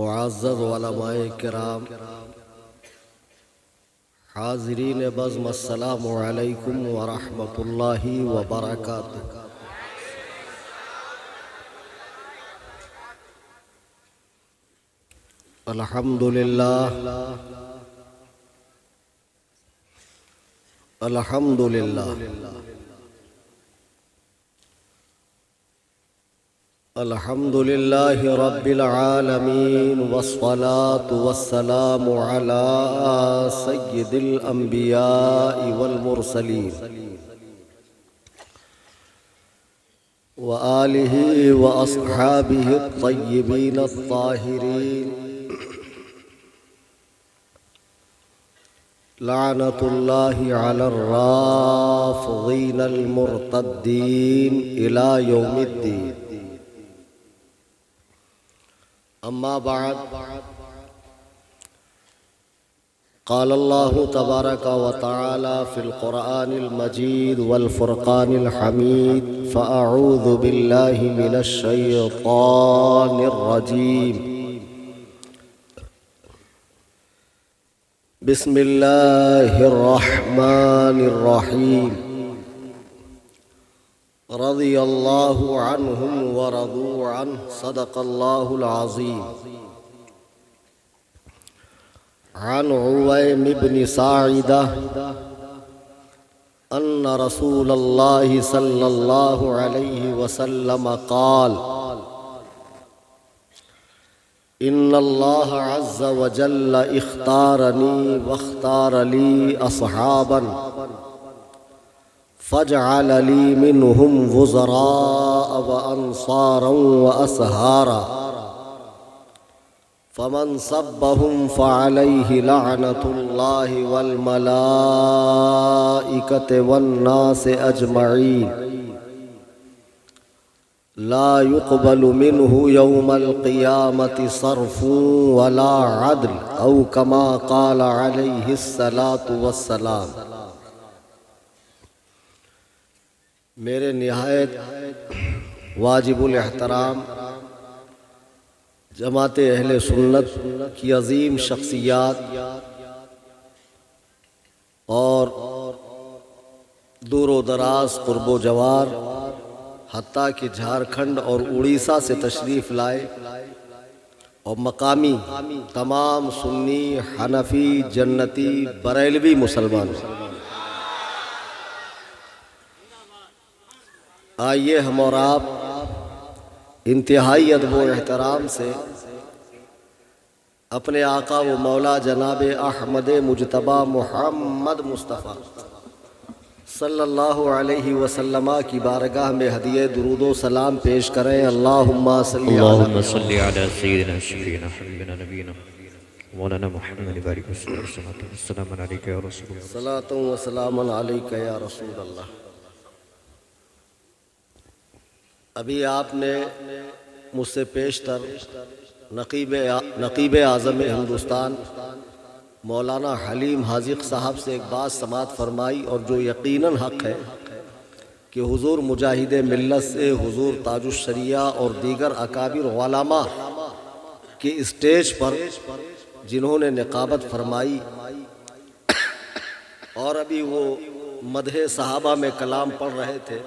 معزز علماء کرام، حاضرین بزم، السلام علیکم ورحمۃ اللہ وبرکاتہ۔ الحمدللہ الحمدللہ الحمدللہ رب العالمین، والصلاة والسلام علی سید الانبیاء والمرسلین وآلہ واصحابہ الطیبین الطاہرین، لعنت اللہ علی الرافضین المرتدین الی یوم الدین۔ اما بعد، قال اللہ تبارک و تعالی فی القرآن المجید والفرقان الحمید، فاعوذ باللہ من الشیطان الرجیم، بسم اللہ الرحمن الرحیم، رضی اللہ عنہم ورضوا عنہ، صدق اللہ العظیم۔ عن عویم بن ساعدہ ان رسول اللہ صلی اللہ علیہ وسلم قال: ان اللہ عز وجل اختارنی واختار لی اصحابا فجعل لی منہم وزراء وانصارا واسہارا، فمن سبهم فعلیہ لعنۃ اللہ والملائکۃ والناس اجمعین، لا يقبل منه يوم القيامة صرف ولا عدل، او كما قال عليه الصلاة والسلام۔ میرے نہایت واجب الاحترام جماعت اہل سنت کی عظیم شخصیات اور دور و دراز، قرب و جوار، حتیٰ کہ جھارکھنڈ اور اڑیسہ سے تشریف لائے، اور مقامی تمام سنی، حنفی، جنتی، بریلوی مسلمان، آئیے ہم اور آپ انتہائی ادب و احترام سے اپنے آقا و مولا جناب احمد مجتبی محمد مصطفیٰ صلی اللہ علیہ وسلم کی بارگاہ میں ہدیہ درود و سلام پیش کریں۔ اللہم صلی علی سیدنا شفیعنا حبیبنا نبینا مولانا محمد بارک السلام علیکہ یا رسول اللہ، صلاۃ و سلام علیکہ یا رسول اللہ۔ ابھی آپ نے مجھ سے پیشتر نقیب اعظم ہندوستان مولانا حلیم حاذق صاحب سے ایک بات سماعت فرمائی، اور جو یقیناً حق ہے کہ حضور مجاہد ملت سے، حضور تاج الشریعہ اور دیگر اکابر علماء کے اسٹیج پر جنہوں نے نقابت فرمائی، اور ابھی وہ مدح صحابہ میں کلام پڑھ رہے تھے،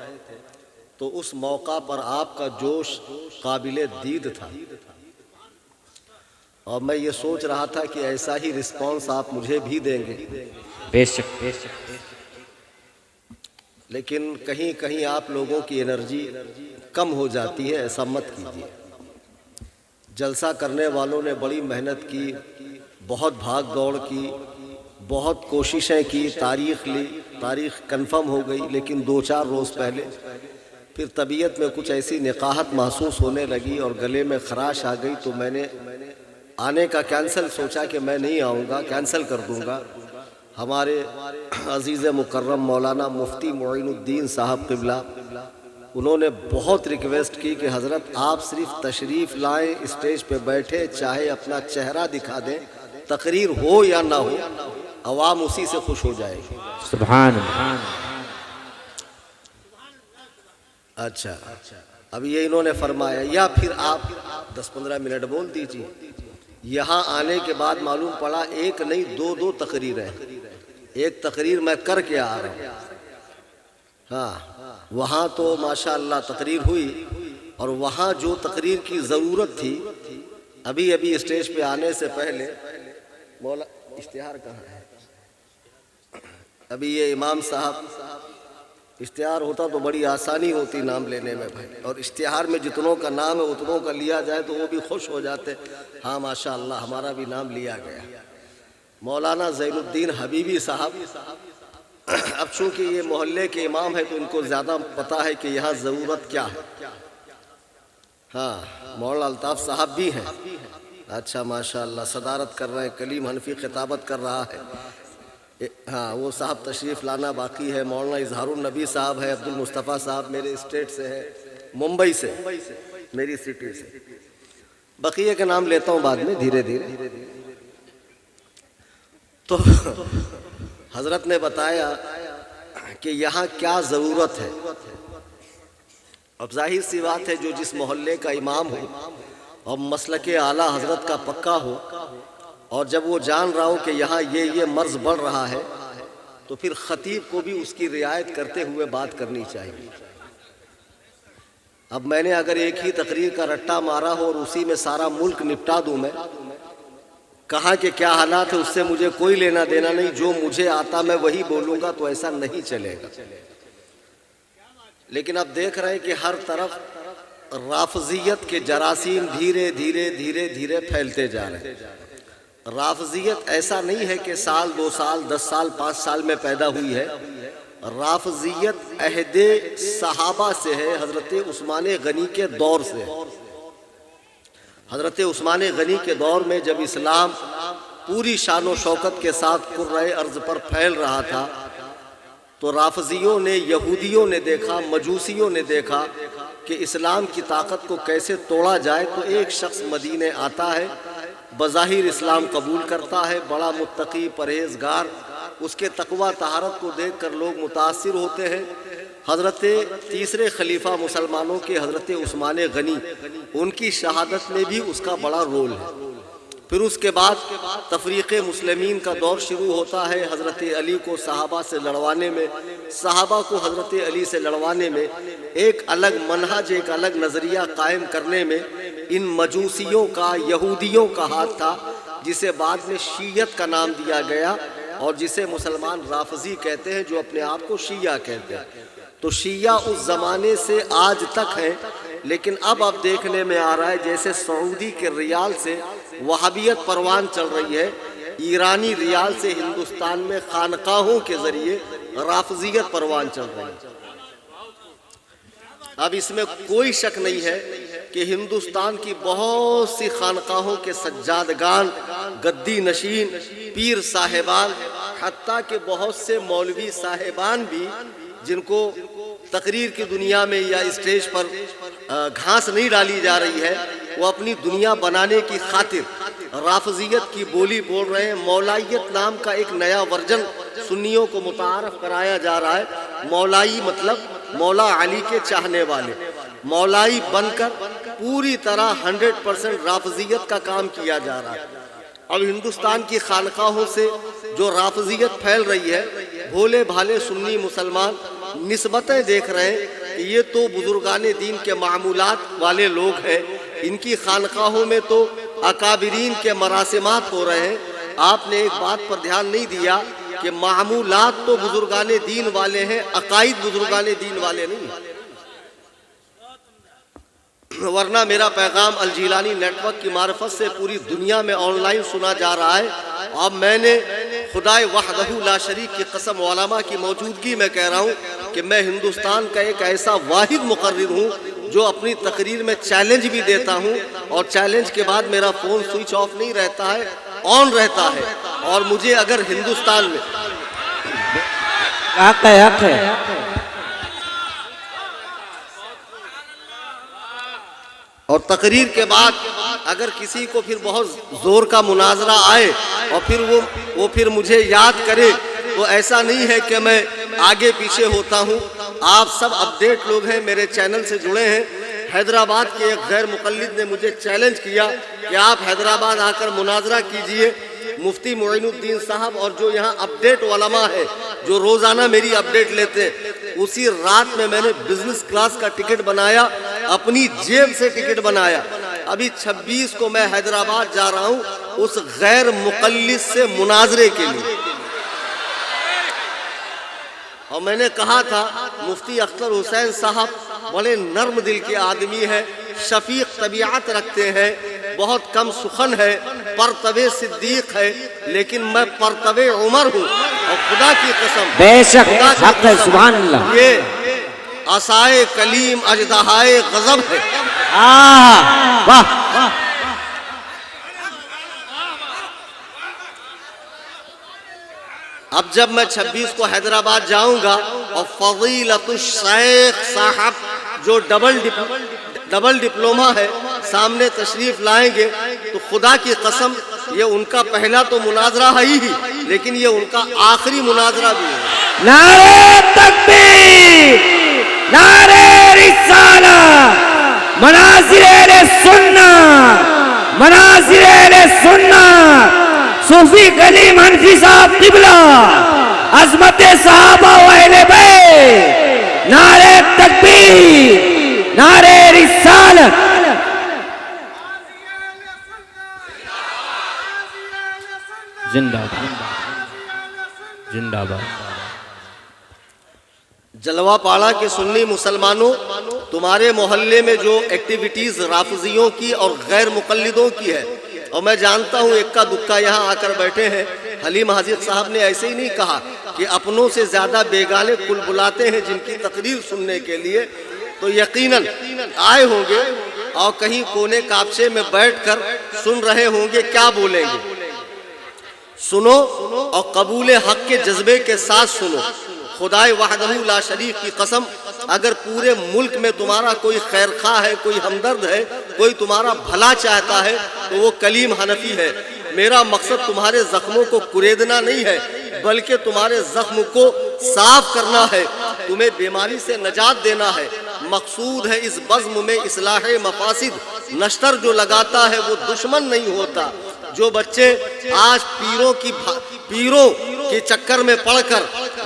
تو اس موقع پر آپ کا جوش قابل دید تھا، اور میں یہ سوچ رہا تھا کہ ایسا ہی رسپانس آپ مجھے بھی دیں گے، بے شک بے شک، لیکن کہیں کہیں آپ لوگوں کی انرجی کم ہو جاتی ہے، ایسا مت کیجیے۔ جلسہ کرنے والوں نے بڑی محنت کی، بہت بھاگ دوڑ کی، بہت کوششیں کی، تاریخ لی، تاریخ کنفرم ہو گئی، لیکن 2-4 روز پہلے پھر طبیعت میں کچھ ایسی نقاہت محسوس ہونے لگی اور گلے میں خراش آ گئی، تو میں نے آنے کا کینسل سوچا کہ میں نہیں آؤں گا، کینسل کر دوں گا۔ ہمارے عزیز مکرم مولانا مفتی معین الدین صاحب قبلہ، انہوں نے بہت ریکویسٹ کی کہ حضرت آپ صرف تشریف لائیں، اسٹیج پہ بیٹھے، چاہے اپنا چہرہ دکھا دیں، تقریر ہو یا نہ ہو، عوام اسی سے خوش ہو جائے گی۔ سبحان اللہ۔ اچھا، اب یہ انہوں نے فرمایا، یا پھر آپ 10-15 منٹ بول دیجیے، یہاں آنے کے بعد معلوم پڑا ایک نہیں دو تقریریں، ایک تقریر میں کر کے آ رہا ہوں۔ ہاں وہاں تو ماشاءاللہ تقریر ہوئی، اور وہاں جو تقریر کی ضرورت تھی، ابھی اسٹیج پہ آنے سے پہلے مولا اشتہار کہاں ہے؟ ابھی یہ امام صاحب، اشتہار ہوتا تو بڑی آسانی ہوتی نام لینے میں بھائی، اور اشتہار میں جتنوں کا نام ہے اتنوں کا لیا جائے تو وہ بھی خوش ہو جاتے، ہاں ماشاءاللہ ہمارا بھی نام لیا گیا۔ مولانا زین الدین حبیبی صاحب، اب چونکہ یہ محلے کے امام ہے تو ان کو زیادہ پتا ہے کہ یہاں ضرورت کیا ہے۔ ہاں مولانا الطاف صاحب بھی ہیں، اچھا ماشاءاللہ صدارت کر رہے ہیں، کلیم حنفی خطابت کر رہا ہے۔ ہاں وہ صاحب تشریف لانا باقی ہے۔ مولانا اظہار النبی صاحب ہے، عبد المصطفیٰ صاحب میرے اسٹیٹ سے ہے، ممبئی سے، میری سٹی سے۔ بقیہ کے نام لیتا ہوں بعد میں دھیرے دھیرے۔ تو حضرت نے بتایا کہ یہاں کیا ضرورت ہے۔ اب ظاہر سی بات ہے جو جس محلے کا امام ہو اور مسلک اعلیٰ حضرت کا پکا ہو، اور جب وہ جان رہا ہو کہ یہاں یہ مرض بڑھ رہا ہے، تو پھر خطیب کو بھی اس کی رعایت کرتے ہوئے بات کرنی چاہیے۔ اب میں نے اگر ایک ہی تقریر کا رٹا مارا ہو اور اسی میں سارا ملک نپٹا دوں، میں کہا کہ کیا حالات ہے اس سے مجھے کوئی لینا دینا نہیں، جو مجھے آتا میں وہی بولوں گا، تو ایسا نہیں چلے گا۔ لیکن اب دیکھ رہے ہیں کہ ہر طرف رافضیت کے جراثیم دھیرے دھیرے پھیلتے جا رہے ہیں۔ رافضیت ایسا نہیں ہے کہ سال 2 سال 10 سال 5 سال میں پیدا ہوئی ہے، رافضیت عہد صحابہ سے ہے، حضرت عثمان غنی کے دور سے۔ حضرت عثمان غنی کے دور میں جب اسلام پوری شان و شوکت کے ساتھ کرۂ ارض پر پھیل رہا تھا، تو رافضیوں نے، یہودیوں نے دیکھا، مجوسیوں نے دیکھا کہ اسلام کی طاقت کو کیسے توڑا جائے۔ تو ایک شخص مدینے آتا ہے، بظاہر اسلام قبول کرتا ہے، بڑا متقی پرہیزگار، اس کے تقوی طہارت کو دیکھ کر لوگ متاثر ہوتے ہیں۔ حضرت تیسرے خلیفہ مسلمانوں کے حضرت عثمان غنی، ان کی شہادت میں بھی اس کا بڑا رول ہے۔ پھر اس کے بعد تفریق مسلمین کا دور شروع ہوتا ہے، حضرت علی کو صحابہ سے لڑوانے میں، صحابہ کو حضرت علی سے لڑوانے میں، ایک الگ منہج، ایک الگ نظریہ قائم کرنے میں ان مجوسیوں کا، یہودیوں کا ہاتھ تھا، جسے بعد میں شیعت کا نام دیا گیا، اور جسے مسلمان رافضی کہتے ہیں، جو اپنے آپ کو شیعہ کہتے ہیں۔ تو شیعہ اس زمانے سے آج تک ہیں، لیکن اب دیکھنے میں آ رہا ہے جیسے سعودی کے ریال سے وہابیت پروان چل رہی ہے، ایرانی ریال سے ہندوستان میں خانقاہوں کے ذریعے رافضیت پروان چل رہی ہے۔ اب اس میں کوئی شک نہیں ہے کہ ہندوستان کی بہت سی خانقاہوں کے سجادگان، گدی نشین، پیر صاحبان، حتیٰ کہ بہت سے مولوی صاحبان بھی، جن کو تقریر کی دنیا میں یا اسٹیج پر گھاس نہیں ڈالی جا رہی ہے، وہ اپنی دنیا بنانے کی خاطر رافضیت کی بولی بول رہے ہیں۔ مولائیت نام کا ایک نیا ورژن سنیوں کو متعارف کرایا جا رہا ہے۔ مولائی مطلب مولا علی کے چاہنے والے، مولائی بن کر پوری طرح 100% رافضیت کا کام کیا جا رہا ہے۔ اب ہندوستان کی خانقاہوں سے جو رافضیت پھیل رہی ہے، بھولے بھالے سنی مسلمان نسبتیں دیکھ رہے ہیں کہ یہ تو بزرگان دین کے معمولات والے لوگ ہیں، ان کی خانقاہوں میں تو اکابرین کے مراسمات ہو رہے ہیں۔ آپ نے ایک بات پر دھیان نہیں دیا کہ معمولات تو بزرگان دین والے ہیں، عقائد بزرگان دین والے نہیں ہیں۔ ورنہ میرا پیغام الجیلانی نیٹ ورک کی معرفت سے پوری دنیا میں آن لائن سنا جا رہا ہے۔ اب میں نے خدائے وحدہ لا شریک کی قسم علماء کی موجودگی میں کہہ رہا ہوں کہ میں ہندوستان کا ایک ایسا واحد مقرر ہوں جو اپنی تقریر میں چیلنج بھی دیتا ہوں، اور چیلنج کے بعد میرا فون سوئچ آف نہیں رہتا ہے، آن رہتا ہے۔ اور مجھے اگر ہندوستان میں اور تقریر کے بعد اگر کسی کو پھر بہت زور کا مناظرہ آئے اور پھر مجھے یاد کرے، تو ایسا نہیں ہے کہ میں آگے پیچھے ہوتا ہوں۔ آپ سب اپڈیٹ لوگ ہیں، میرے چینل سے جڑے ہیں، حیدرآباد کے ایک غیر مقلد نے مجھے چیلنج کیا کہ آپ حیدرآباد آ کر مناظرہ کیجئے مفتی معین الدین صاحب اور جو یہاں اپڈیٹ علماء ہے جو روزانہ میری اپڈیٹ لیتے ہیں. اسی رات میں نے بزنس کلاس کا ٹکٹ بنایا, اپنی جیب سے ٹکٹ بنایا. ابھی 26 کو میں حیدرآباد جا رہا ہوں اس غیر مقلد سے مناظرے کے لیے. اور میں نے کہا تھا مفتی اختر حسین صاحب بڑے نرم دل کے آدمی ہیں, شفیق طبیعت رکھتے ہیں, بہت کم سخن ہے, پرتو صدیق ہے, لیکن میں پرتو عمر ہوں. اور خدا کی قسم, بے شک حق ہے, سبحان اللہ. یہ عصائے کلیم اژدہائے غضب ہے. واہ. اب جب میں 26 کو حیدرآباد جاؤں گا اور فضیلت الشیخ صاحب جو ڈبل ڈپلوما ہے سامنے تشریف لائیں گے تو خدا کی قسم یہ ان کا پہلا تو مناظرہ ہے ہی, لیکن یہ ان کا آخری مناظرہ بھی ہے. نعرہ تکبیر, نعرہ رسالت, مناظر اہل سنت, مناظر اہل سنت, صوفی کلیم حنفی صاحب قبلہ, عظمت صحابہ و اہل بیت, نعرہ تکبیر, نعرہ رسالت. زندہ باد, زندہ باد. جلوہ پاڑا کے سنی مسلمانوں, تمہارے محلے میں جو ایکٹیویٹیز رافضیوں کی اور غیر مقلدوں کی ہے, اور میں جانتا ہوں اکا دکا یہاں آ کر بیٹھے ہیں, حلیم حاجت صاحب نے ایسے ہی نہیں کہا کہ اپنوں سے زیادہ بیگانے کل بلاتے ہیں جن کی تقریر سننے کے لیے, تو یقیناً آئے ہوں گے اور کہیں کونے کاپچے میں بیٹھ کر سن رہے ہوں گے کیا بولیں گے. سنو اور قبول حق کے جذبے کے ساتھ سنو. خدائے وحدہ لا شریک کی قسم, اگر پورے ملک میں تمہارا کوئی خیر خواہ ہے, کوئی ہمدرد ہے, کوئی تمہارا بھلا چاہتا ہے تو وہ کلیم حنفی ہے. میرا مقصد تمہارے زخموں کو کریدنا نہیں ہے بلکہ تمہارے زخم کو صاف کرنا ہے, تمہیں بیماری سے نجات دینا ہے. مقصود ہے اس بزم میں اصلاح مفاسد, نشتر جو لگاتا ہے وہ دشمن نہیں ہوتا. جو بچے آج پیروں کے چکر میں پڑھ کر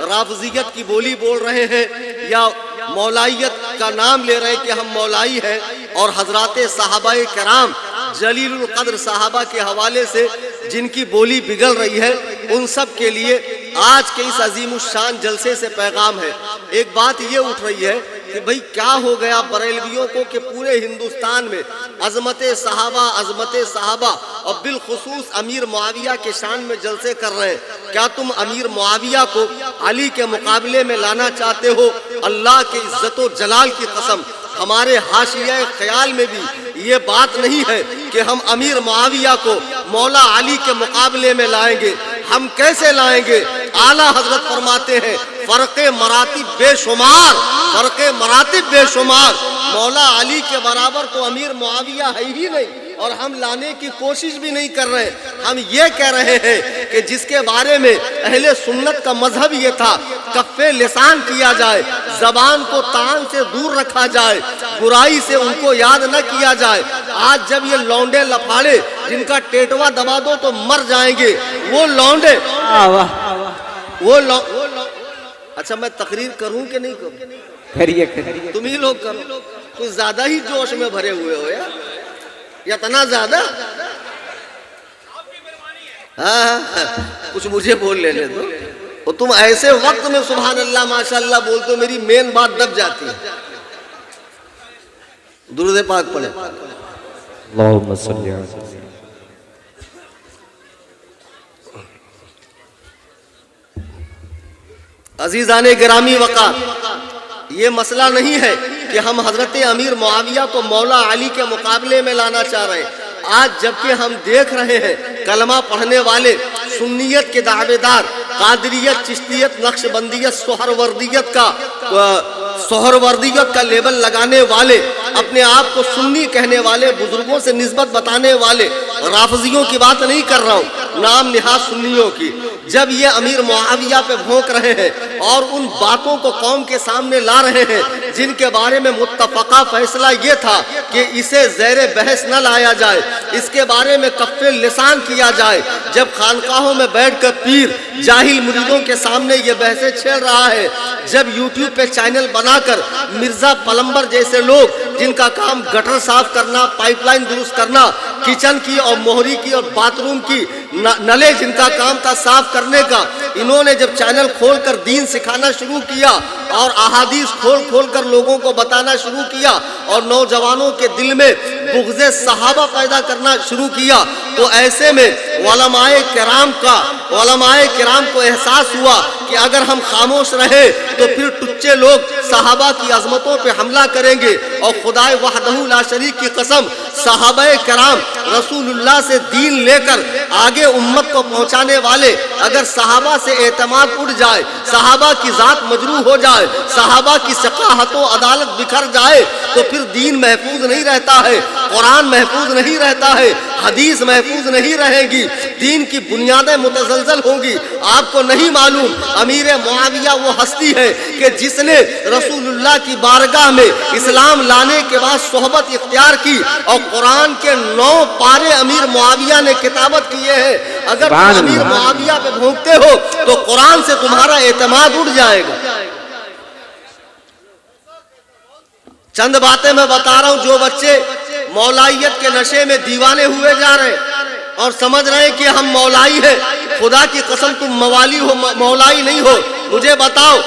رافضیت کی بولی بول رہے ہیں یا مولائیت کا نام لے رہے ہیں کہ ہم مولائی ہیں, اور حضرات صحابہ کرام جلیل القدر صحابہ کے حوالے سے جن کی بولی بگڑ رہی ہے, ان سب کے لیے آج کے اس عظیم الشان جلسے سے پیغام ہے. ایک بات یہ اٹھ رہی ہے کہ بھئی کیا ہو گیا بریلویوں کو کہ پورے ہندوستان میں عظمت صحابہ اور بالخصوص امیر معاویہ کے شان میں جلسے کر رہے ہیں. کیا تم امیر معاویہ کو علی کے مقابلے میں لانا چاہتے ہو؟ اللہ کے عزت و جلال کی قسم ہمارے حاشیہ خیال میں بھی یہ بات نہیں ہے کہ ہم امیر معاویہ کو مولا علی کے مقابلے میں لائیں گے. ہم کیسے لائیں گے؟ اعلیٰ حضرت فرماتے ہیں فرق مراتب بے شمار, فرق مراتب بے شمار. مولا علی کے برابر تو امیر معاویہ ہے ہی نہیں, اور ہم لانے کی کوشش بھی نہیں کر رہے. ہم یہ کہہ رہے ہیں کہ جس کے بارے میں اہل سنت کا مذہب یہ تھا کف لسان کیا جائے, زبان کو طعن سے دور رکھا جائے, برائی سے ان کو یاد نہ کیا جائے. آج جب یہ لونڈے لفاڑے جن کا ٹیٹوا دبا دو تو مر جائیں گے, وہ لونڈے اچھا میں تقریر کروں کہ نہیں کروں؟ کریے. تم ہی لوگ کرو, کچھ زیادہ ہی جوش میں بھرے ہوئے ہو یار, یا اتنا زیادہ. ہاں کچھ مجھے بول لینے دو. اور تم ایسے وقت میں سبحان اللہ ماشاءاللہ بولتے ہو میری مین بات دب جاتی ہے. درود پاک پڑھیں. اللہم صلی علی عزیزان گرامی وقار, یہ مسئلہ نہیں ہے کہ ہم حضرت امیر معاویہ کو مولا علی کے مقابلے میں لانا چاہ رہے ہیں. آج جبکہ ہم دیکھ رہے ہیں کلمہ پڑھنے والے سنیت کے دعوے دار, قادریت, چشتیت, نقشبندیت, سہروردیت کا لیبل لگانے والے, اپنے آپ کو سنی کہنے والے, بزرگوں سے نسبت بتانے والے, رافضیوں کی بات نہیں کر رہا ہوں, نام نہاد سنیوں کی, جب یہ امیر معاویہ پہ بھونک رہے ہیں اور ان باتوں کو قوم کے سامنے لا رہے ہیں جن کے بارے میں متفقہ فیصلہ یہ تھا کہ اسے زیر بحث نہ لایا جائے، اس کے بارے میں کف لسان کیا جائے، جب خانقاہوں میں بیٹھ کر پیر جاہل مریدوں کے سامنے یہ بحثیں چھیڑ رہا ہے، جب یوٹیوب پہ چینل بنا کر مرزا پلمبر جیسے لوگ جن کا کام گٹر صاف کرنا، پائپ لائن درست کرنا، کچن کی اور موہری کی اور باتھ روم کی نلے جن کا کام تھا صاف کرنے کا، انہوں نے جب چینل کھول کر دین سکھانا شروع کیا اور احادیث کھول کھول کر لوگوں کو بتانا شروع کیا اور نوجوانوں کے دل میں بغض صحابہ پیدا کرنا شروع کیا، تو ایسے میں علماء کرام کو احساس ہوا کہ اگر ہم خاموش رہے تو پھر ٹچے لوگ صحابہ کی عظمتوں پہ حملہ کریں گے، اور خدائے وحدہ لا شریک کی قسم صحابہ کرام رسول اللہ سے دین لے کر آگے امت کو پہنچانے والے، اگر صحابہ سے اعتماد اٹھ جائے، صحابہ کی ذات مجروح ہو جائے، صحابہ کی ثقافت و عدالت بکھر جائے تو پھر دین محفوظ نہیں رہتا ہے، قرآن محفوظ نہیں رہتا ہے، حدیث محفوظ نہیں رہے گی، دین کی بنیادیں متزلزل ہوں گی۔ آپ کو نہیں معلوم امیر معاویہ وہ ہستی ہے کہ جس نے رسول اللہ کی بارگاہ میں اسلام لانے کے بعد صحبت اختیار کی اور قرآن کے 9 پارے امیر معاویہ نے کتابت کیے ہیں۔ اگر تم امیر معاویہ پہ بھونکتے ہو تو قرآن سے تمہارا اعتماد اٹھ جائے گا۔ چند باتیں میں بتا رہا ہوں، جو بچے مولائیت کے نشے میں دیوانے ہوئے جا رہے اور سمجھ رہے ہیں کہ ہم مولائی ہیں، خدا کی قسم تم موالی ہو، مولائی نہیں ہو۔ مجھے بتاؤ،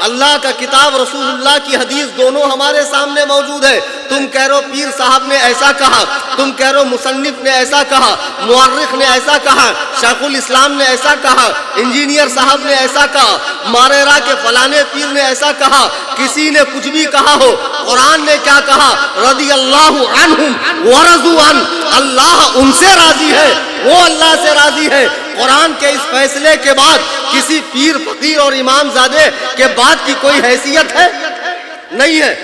اللہ کا کتاب رسول اللہ کی حدیث دونوں ہمارے سامنے موجود ہے، تم کہہ رہو پیر صاحب نے ایسا کہا، تم کہہ رہو مصنف نے ایسا کہا، مورخ نے ایسا کہا، شیخ الاسلام نے ایسا کہا، انجینئر صاحب نے ایسا کہا، ماریرا کے فلانے پیر نے ایسا کہا، کسی نے کچھ بھی کہا ہو، قرآن نے کیا کہا؟ رضی اللہ عنہم ورضوا عنہ، اللہ ان سے راضی ہے، وہ اللہ سے راضی ہے۔ قرآن کے اس فیصلے کے بعد کسی پیر فقیر اور امام زادے کے بعد کی کوئی حیثیت ہے؟ نہیں ہے۔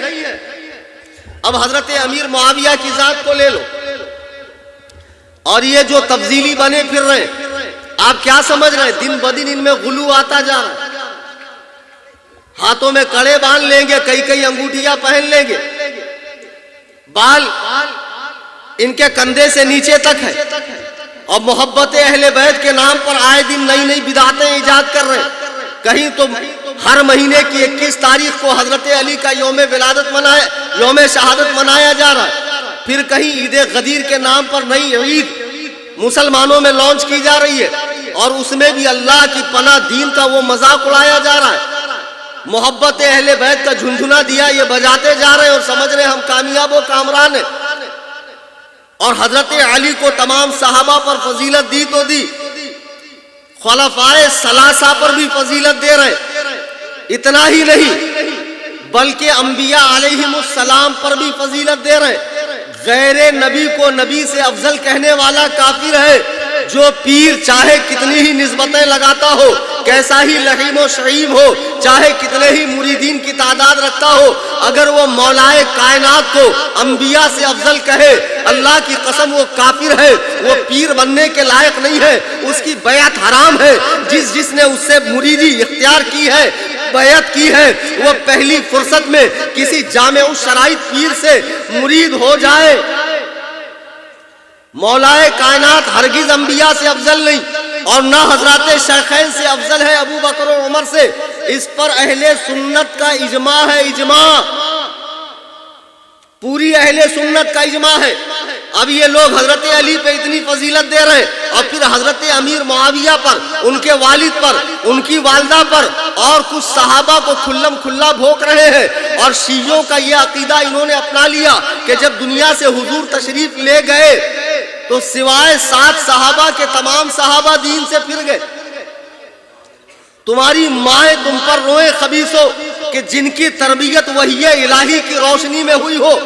اب حضرت امیر معاویہ کی ذات کو لے لو، اور یہ جو تفضیلی بنے پھر رہے ہیں، آپ کیا سمجھ رہے ہیں؟ دن بدن ان میں غلو آتا جا رہا ہے، ہاتھوں میں کڑے باندھ لیں گے، کئی انگوٹھیاں پہن لیں گے، بال ان کے کندھے سے نیچے تک ہے، اور محبت اہل بیت کے نام پر آئے دن نئی بدعتیں ایجاد کر رہے ہیں۔ کہیں تو ہر مہینے کی 21 تاریخ کو حضرت علی کا یوم شہادت منایا جا رہا ہے، پھر کہیں عید غدیر کے نام پر نئی عید مسلمانوں میں لانچ کی جا رہی ہے، اور اس میں بھی اللہ کی پناہ دین کا وہ مذاق اڑایا جا رہا ہے۔ محبت اہل بیت کا جھنجھنا دیا یہ بجاتے جا رہے ہیں اور سمجھ رہے ہیں ہم کامیاب و کامران ہیں، اور حضرت علی کو تمام صحابہ پر فضیلت دی تو دی، خلفائے ثلاثہ پر بھی فضیلت دے رہے، اتنا ہی نہیں بلکہ انبیاء علیہم السلام پر بھی فضیلت دے رہے۔ غیر نبی کو نبی سے افضل کہنے والا کافر ہے، جو پیر چاہے کتنی ہی نسبتیں لگاتا ہو، کیسا ہی لحیم و شعیم ہو، چاہے کتنے ہی مریدین کی تعداد رکھتا ہو، اگر وہ مولا کائنات کو انبیاء سے افضل کہے، اللہ کی قسم وہ کافر ہے، وہ پیر بننے کے لائق نہیں ہے، اس کی بیعت حرام ہے۔ جس نے اس سے مریدی اختیار کی ہے، بیعت کی ہے، وہ پہلی فرصت میں کسی جامع الشرائط پیر سے مرید ہو جائے۔ مولا کائنات ہرگز انبیاء سے افضل نہیں، اور نہ حضرات شیخین سے افضل ہے ابو بکر و عمر سے، اس پر اہل سنت کا اجماع ہے، اجماع، پوری اہل سنت کا اجماع ہے۔ اب یہ لوگ حضرت علی پہ اتنی فضیلت دے رہے ہیں، اور پھر حضرت امیر معاویہ پر، ان کے والد پر، ان کی والدہ پر اور کچھ صحابہ کو کھلم کھلا بھوک رہے ہیں۔ اور شیعوں کا یہ عقیدہ انہوں نے اپنا لیا کہ جب دنیا سے حضور تشریف لے گئے تو سوائے 7 صحابہ کے تمام صحابہ دین سے پھر گئے۔ تمہاری مائیں تم پر روئیں خبیثو کہ جن کی تربیت وحی الہی کی روشنی میں ہوئی ہو،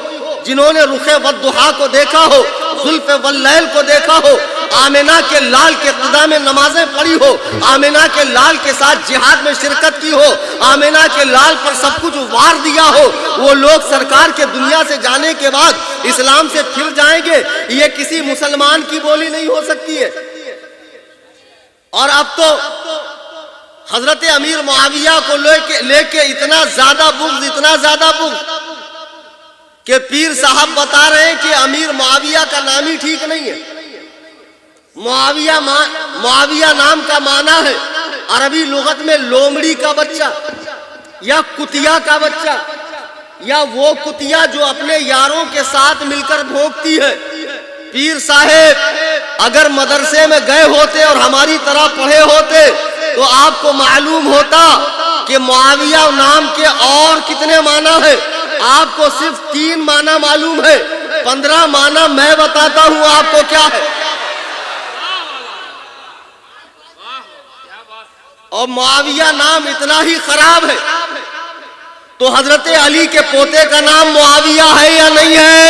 جنہوں نے رخ والضحیٰ کو دیکھا ہو، زلف واللیل کو دیکھا ہو، آمنہ کے لال کے اقتداء میں نمازیں پڑھی ہو، آمنہ کے لال کے ساتھ جہاد میں شرکت کی ہو، آمنہ کے لال پر سب کچھ وار دیا ہو، وہ لوگ سرکار کے دنیا سے جانے کے بعد اسلام سے پھر جائیں گے، یہ کسی مسلمان کی بولی نہیں ہو سکتی ہے۔ اور اب تو حضرت امیر معاویہ کو لے کے اتنا زیادہ بغض کہ پیر صاحب بتا رہے ہیں کہ امیر معاویہ کا نام ہی ٹھیک نہیں ہے۔ معاویہ نام کا معنی ہے عربی لغت میں لومڑی کا بچہ یا کتیا کا بچہ، یا وہ کتیا جو اپنے یاروں کے ساتھ مل کر بھونکتی ہے۔ پیر صاحب اگر مدرسے میں گئے ہوتے اور ہماری طرح پڑھے ہوتے تو آپ کو معلوم ہوتا کہ معاویہ نام کے اور کتنے معنی ہیں۔ آپ کو صرف 3 معنی معلوم ہے، 15 معنی میں بتاتا ہوں آپ کو کیا ہے۔ اور معاویہ نام اتنا ہی خراب ہے تو حضرت علی کے پوتے کا نام معاویہ ہے یا نہیں ہے؟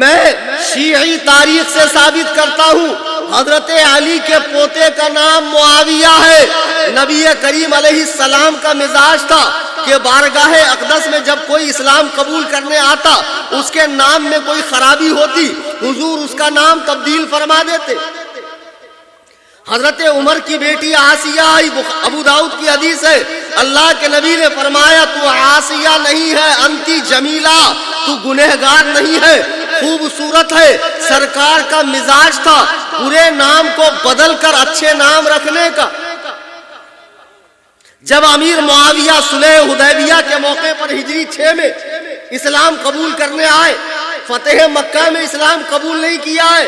میں شیعی تاریخ سے ثابت کرتا ہوں حضرت علی کے پوتے کا نام معاویہ ہے۔ نبی کریم علیہ السلام کا مزاج تھا کہ بارگاہ اقدس میں جب کوئی اسلام قبول کرنے آتا اس کے نام میں کوئی خرابی ہوتی حضور اس کا نام تبدیل فرما دیتے۔ حضرت عمر کی بیٹی آسیہ آئی، ابو داؤد کی حدیث ہے، اللہ کے نبی نے فرمایا تو آسیہ نہیں ہے، انتی جمیلہ، تو گنہگار نہیں ہے، خوبصورت ہے۔ سرکار کا مزاج تھا برے نام کو بدل کر اچھے نام رکھنے کا۔ جب امیر معاویہ صلح حدیبیہ کے موقع پر ہجری 6 میں اسلام قبول کرنے آئے، فتح مکہ میں اسلام قبول نہیں کیا ہے،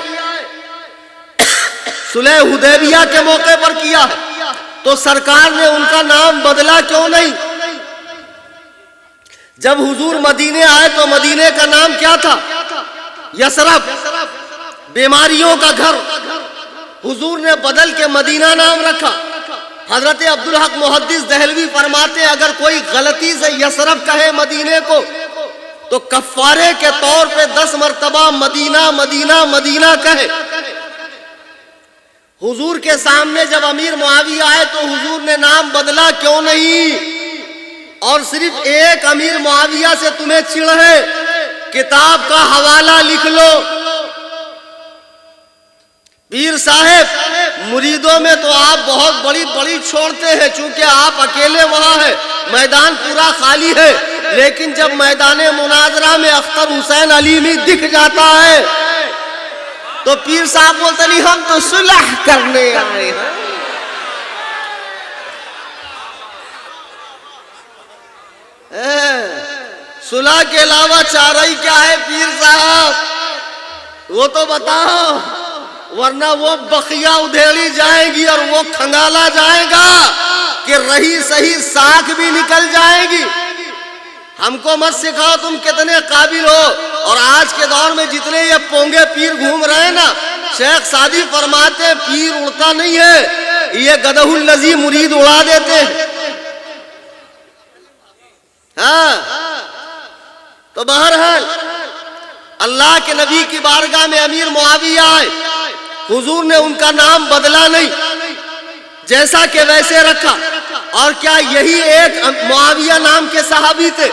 صلح حدیبیہ کے موقع پر کیا ہے، تو سرکار نے ان کا نام بدلا کیوں نہیں؟ جب حضور مدینے آئے تو مدینے کا نام کیا تھا؟ یثرب، بیماریوں کا گھر۔ حضور نے بدل کے مدینہ نام رکھا۔ حضرت عبدالحق محدث دہلوی فرماتے ہیں اگر کوئی غلطی سے یثرب کہے مدینے کو تو کفارے کے طور پہ 10 مرتبہ مدینہ مدینہ مدینہ کہے۔ حضور کے سامنے جب امیر معاویہ آئے تو حضور نے نام بدلا کیوں نہیں؟ اور صرف ایک امیر معاویہ سے تمہیں چڑ ہے، کتاب کا حوالہ لکھ لو۔ پیر صاحب مریدوں میں تو آپ بہت بڑی چھوڑتے ہیں، چونکہ آپ اکیلے وہاں ہیں، میدان پورا خالی ہے، لیکن جب میدان مناظرہ میں اختر حسین علیمی دکھ جاتا ہے تو پیر صاحب بولتے نہیں ہم تو صلح کرنے آئے ہیں۔ صلح کے علاوہ چارہ کیا ہے پیر صاحب؟ وہ تو بتاؤ، ورنہ وہ بخیا ادھیڑی جائے گی اور وہ کھنگالا جائے گا کہ رہی صحیح ساکھ بھی نکل جائے گی۔ ہم کو مت سکھاؤ تم کتنے قابل ہو۔ اور آج کے دور میں جتنے یہ پونگے پیر گھوم رہے ہیں نا، شیخ سعدی فرماتے ہیں پیر اڑتا نہیں ہے، یہ گدہ الذی مرید اڑا دیتے ہیں۔ ہاں تو بہرحال اللہ کے نبی کی بارگاہ میں امیر معاویہ آئے، حضور نے ان کا نام بدلا نہیں، جیسا کہ ویسے رکھا۔ اور کیا یہی ایک معاویہ نام کے صحابی تھے؟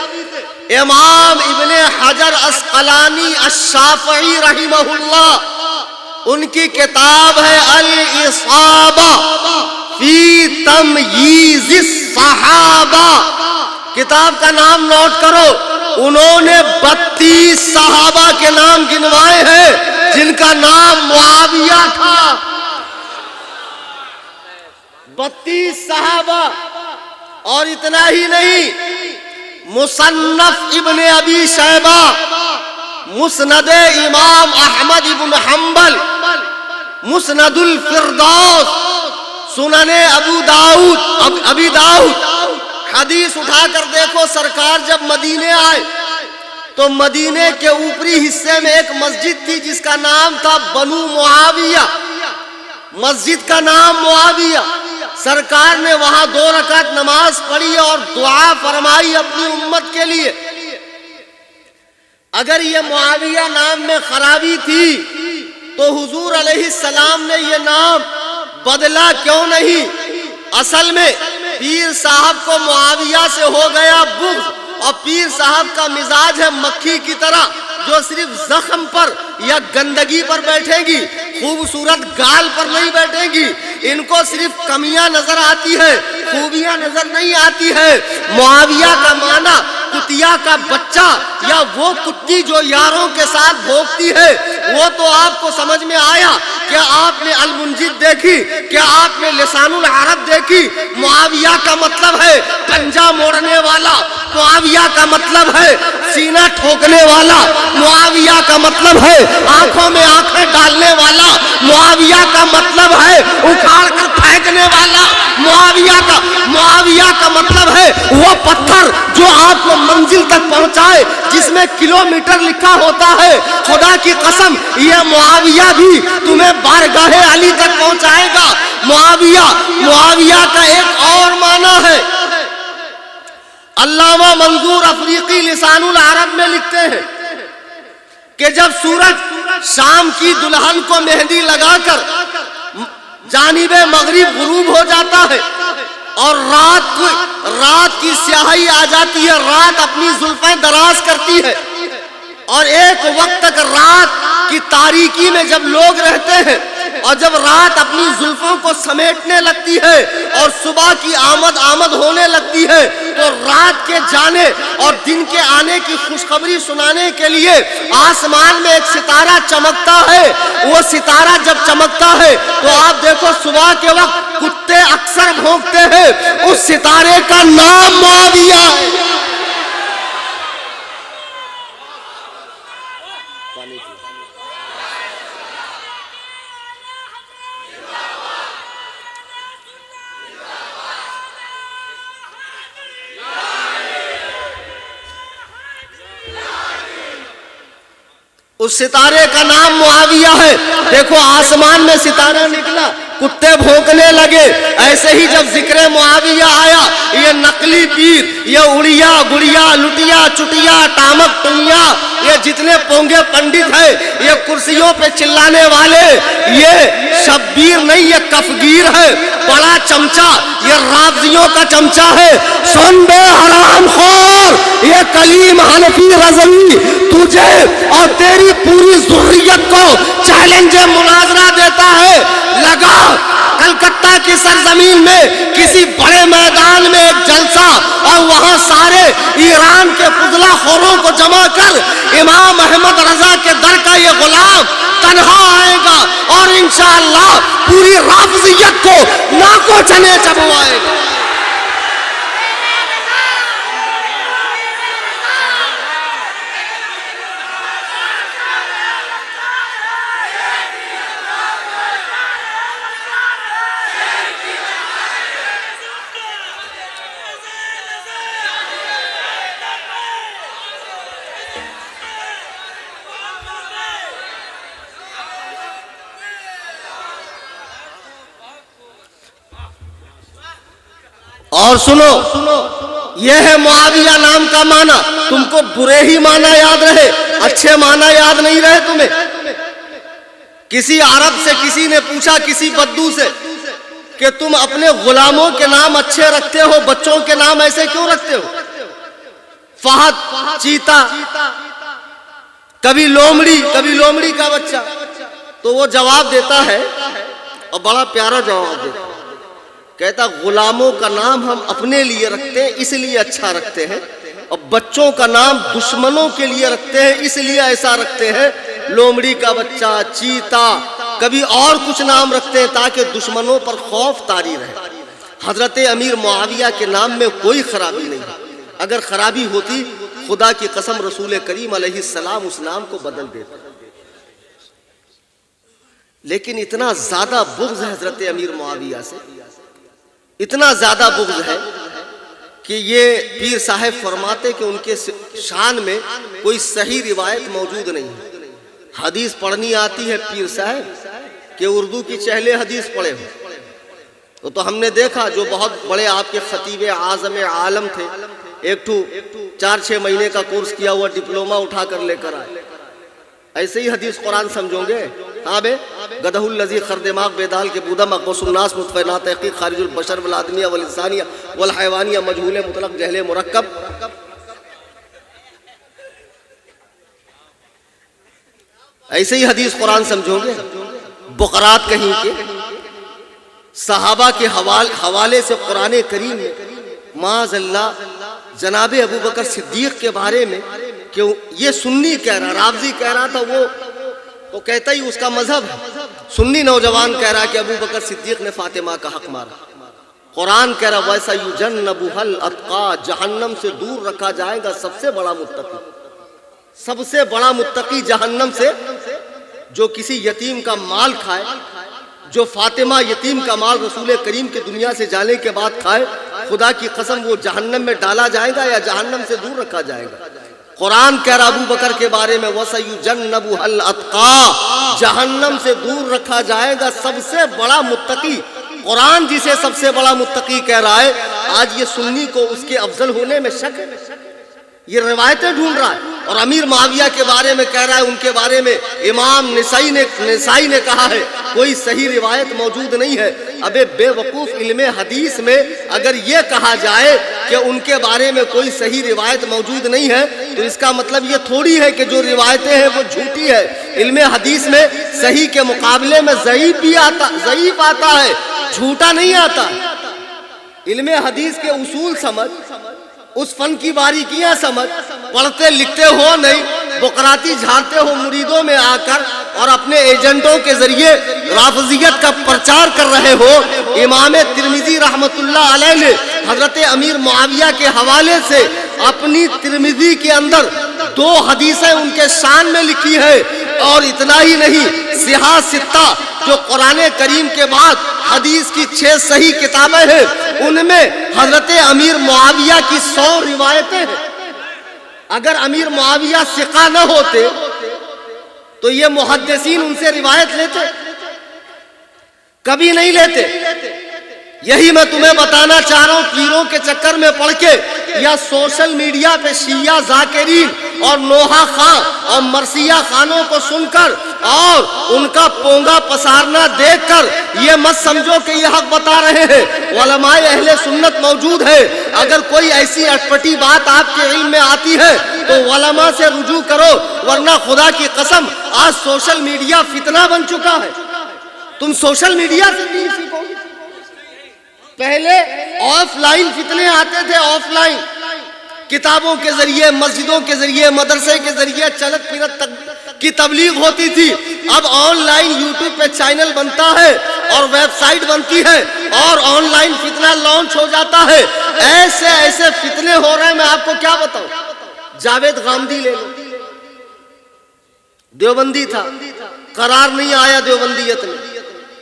امام ابن حجر اسقلانی الشافعی رحمہ اللہ، ان کی کتاب ہے الاصابہ فی تمییز الصحابہ، کتاب کا نام نوٹ کرو۔ انہوں نے 32 صحابہ کے نام گنوائے ہیں جن کا نام معاویہ تھا۔ 32 صحابہ، اور اتنا ہی نہیں، مصنف ابن ابی شیبہ، مسند امام احمد ابن حنبل، مسند الفردوس، سنن ابی داؤد، حدیث اٹھا کر دیکھو۔ سرکار جب مدینے آئے تو مدینے کے اوپری حصے میں ایک مسجد تھی جس کا نام تھا بنو معاویہ، مسجد کا نام معاویہ۔ سرکار نے وہاں 2 رکعت نماز پڑھی اور دعا فرمائی اپنی امت کے لیے۔ اگر یہ معاویہ نام میں خرابی تھی تو حضور علیہ السلام نے یہ نام بدلا کیوں نہیں؟ اصل میں پیر صاحب کو معاویہ سے ہو گیا بغض، اور پیر صاحب کا مزاج ہے مکھی کی طرح جو صرف زخم پر یا گندگی پر بیٹھے گی، خوبصورت گال پر نہیں بیٹھیں گی، ان کو صرف کمیاں نظر آتی ہے، خوبیاں نظر نہیں آتی ہے۔ معاویہ کا معنی کتیا کا بچہ یا وہ کتی جو یاروں کے ساتھ بھونکتی ہے، وہ تو آپ کو سمجھ میں آیا۔ کیا آپ نے المنجد دیکھی؟ کیا آپ نے لسان العرب دیکھی؟ معاویہ کا مطلب ہے پنجہ موڑنے والا، معاویہ کا مطلب ہے سینہ ٹھوکنے والا، معاویہ کا مطلب ہے آنکھوں میں آنکھیں ڈالنے والا، معاویہ کا مطلب ہے اکھاڑ کر پھینکنے والا، معاویہ کا مطلب ہے وہ پتھر جو آپ کو منزل تک پہنچائے، جس میں کلومیٹر لکھا ہوتا ہے۔ خدا کی قسم یہ معاویہ بھی تمہیں بارگاہ علی تک پہنچائے گا۔ معاویہ کا ایک اور معنی ہے، علامہ منظور افریقی لسان العرب میں لکھتے ہیں کہ جب سورج شام کی دلہن کو مہندی لگا کر جانب مغرب غروب ہو جاتا ہے اور رات کی سیاہی آ جاتی ہے، رات اپنی زلفیں دراز کرتی ہے، اور ایک وقت تک رات کی تاریکی میں جب لوگ رہتے ہیں اور جب رات اپنی زلفوں کو سمیٹنے لگتی ہے اور صبح کی آمد ہونے لگتی ہے، تو رات کے جانے اور دن کے آنے کی خوشخبری سنانے کے لیے آسمان میں ایک ستارہ چمکتا ہے۔ وہ ستارہ جب چمکتا ہے تو آپ دیکھو صبح کے وقت کتے اکثر بھونکتے ہیں، اس ستارے کا نام معاویہ ہے۔ اس ستارے کا نام معاویہ ہے۔ دیکھو آسمان میں ستارہ نکلا، کتے بھونکنے لگے۔ ایسے ہی جب ذکر معاویہ آیا، یہ نقلی پیر، یہ اڑیا گڑیا لٹیا چٹیا ٹامک ٹنیا، یہ جتنے پونگے پنڈت ہیں، یہ کرسیوں پہ چلانے والے، یہ شبیر نہیں، یہ کفگیر ہے، بڑا چمچہ، یہ رافضیوں کا چمچہ ہے۔ سن بے حرام خور، یہ کلیم حنفی رضوی تجھے اور تیری پوری ذریت کو چیلنج مناظرہ دیتا ہے۔ لگا کلکتہ کی سرزمین میں کسی بڑے میدان میں ایک جلسہ، اور وہاں سارے ایران کے فضلہ خوروں کو جمع کر امام احمد رضا کے در کا یہ غلام تنہا آئے گا اور انشاءاللہ پوری رافضیت کو ناکو چنے چبوائے گا۔ اور سنو، یہ ہے معاویہ نام کا معنی۔ تم کو برے ہی معنی یاد رہے، اچھے معنی یاد نہیں رہے تمہیں۔ کسی عرب سے کسی نے پوچھا، کسی بدو سے، کہ تم اپنے غلاموں کے نام اچھے رکھتے ہو، بچوں کے نام ایسے کیوں رکھتے ہو؟ فہد، چیتا، کبھی لومڑی کا بچہ۔ تو وہ جواب دیتا ہے، اور بڑا پیارا جواب دیتا ہے، کہتا غلاموں کا نام ہم اپنے لیے رکھتے ہیں اس لیے اچھا رکھتے ہیں، اور بچوں کا نام دشمنوں کے لیے رکھتے ہیں اس لیے ایسا رکھتے ہیں۔ لومڑی کا بچہ، چیتا، کبھی اور کچھ نام رکھتے ہیں تاکہ دشمنوں پر خوف طاری رہے۔ حضرت امیر معاویہ کے نام میں کوئی خرابی نہیں ہے، اگر خرابی ہوتی خدا کی قسم رسول کریم علیہ السلام اس نام کو بدل دیتا۔ لیکن اتنا زیادہ بغض ہے حضرت امیر معاویہ سے، اتنا زیادہ بغض ہے کہ یہ پیر صاحب فرماتے کہ ان کے شان میں کوئی صحیح روایت موجود نہیں ہے۔ حدیث پڑھنی آتی ہے پیر صاحب کہ اردو کی چہلے حدیث پڑھے ہو، تو ہم نے دیکھا جو بہت بڑے آپ کے خطیب اعظم عالم تھے، ایک 4-6 مہینے کا کورس کیا ہوا ڈپلوما اٹھا کر لے کر آئے۔ ایسے ہی حدیث قرآن سمجھو گے؟ ہاں بے گدہ الذی خردماغ بیدال کے بودہ مقبوس الناس مطفع نا تحقیق خارج البشر والآدمیہ والانسانیہ والحیوانیہ مجہول مطلق جہل مرکب۔ ایسے ہی حدیث قرآن سمجھو گے؟ بقرات کہیں کے صحابہ کے حوالے سے قرآن کریم میں معاذ اللہ جناب ابو بکر صدیق کے بارے میں کہ یہ سنی کہہ رہا، رافضی کہہ رہا تھا، وہ تو کہتا ہی اس کا مذہب ہے، سنی نوجوان کہہ رہا کہ ابو بکر صدیق نے فاطمہ کا حق مارا، قرآن کہہ رہا ویسا یجنبھا الاتقی، جہنم سے دور رکھا جائے گا سب سے بڑا متقی، سب سے بڑا متقی جہنم سے، جو کسی یتیم کا مال کھائے، جو فاطمہ یتیم کا مال رسول کریم کے دنیا سے جانے کے بعد کھائے، خدا کی قسم وہ جہنم میں ڈالا جائے گا یا جہنم سے دور رکھا جائے گا۔ قرآن کہہ رہا ابو بکر کے بارے میں وَسَيُجَنَّبُهَا الْأَتْقَى، جہنم سے دور رکھا جائے گا سب سے بڑا متقی۔ قرآن جسے سب سے بڑا متقی کہہ رہا ہے، آج یہ سنی کو اس کے افضل ہونے میں شک ہے، یہ روایتیں ڈھونڈ رہا ہے، اور امیر معاویہ کے بارے میں کہہ رہا ہے، ان کے بارے میں امام نسائی نے کہا ہے کوئی صحیح روایت موجود نہیں ہے۔ ابے بے وقوف، علم حدیث میں اگر یہ کہا جائے کہ ان کے بارے میں کوئی صحیح روایت موجود نہیں ہے تو اس کا مطلب یہ تھوڑی ہے کہ جو روایتیں ہیں وہ جھوٹی ہے۔ علم حدیث میں صحیح کے مقابلے میں ضعیف آتا ہے، جھوٹا نہیں آتا۔ علم حدیث کے اصول سمجھ، اس فن کی باریکیاں سمجھ، پڑھتے لکھتے ہو نہیں، بقراتی جھاڑتے ہو مریدوں میں آ کر اور اپنے ایجنٹوں کے ذریعے رافضیت کا پرچار کر رہے ہو۔ امام ترمذی رحمت اللہ علیہ نے حضرت امیر معاویہ کے حوالے سے اپنی ترمذی کے اندر 2 حدیثیں ان کے شان میں لکھی ہے، اور اتنا ہی نہیں، صحاح ستہ جو قرآن کریم کے بعد حدیث کی 6 صحیح کتابیں ہیں، ان میں حضرت امیر معاویہ کی 100 روایتیں ہیں۔ اگر امیر معاویہ ثقہ نہ ہوتے تو یہ محدثین ان سے روایت لیتے؟ کبھی نہیں لیتے۔ یہی میں تمہیں بتانا چاہ رہا ہوں، پیروں کے چکر میں پڑھ کے یا سوشل میڈیا پہ شیعہ ذاکرین اور نوحہ خان اور مرثیہ خانوں کو سن کر اور ان کا پونگا پسارنا دیکھ کر یہ مت سمجھو کہ یہ حق بتا رہے ہیں۔ علماء اہل سنت موجود ہے، اگر کوئی ایسی اٹپٹی بات آپ کے علم میں آتی ہے تو علماء سے رجوع کرو، ورنہ خدا کی قسم آج سوشل میڈیا فتنہ بن چکا ہے۔ تم سوشل میڈیا سے دین سیکھو گے۔ پہلے آف لائن فتنے آتے تھے، آف لائن کتابوں کے ذریعے، مسجدوں کے ذریعے، مدرسے کے ذریعے چلت پھرت کی تبلیغ ہوتی تھی۔ اب آن لائن یوٹیوب پہ چینل بنتا ہے اور ویب سائٹ بنتی ہے اور آن لائن فتنہ لانچ ہو جاتا ہے۔ ایسے ایسے فتنے ہو رہے ہیں، میں آپ کو کیا بتاؤں۔ جاوید غامدی لے لو، دیوبندی تھا، قرار نہیں آیا دیوبندیت میں،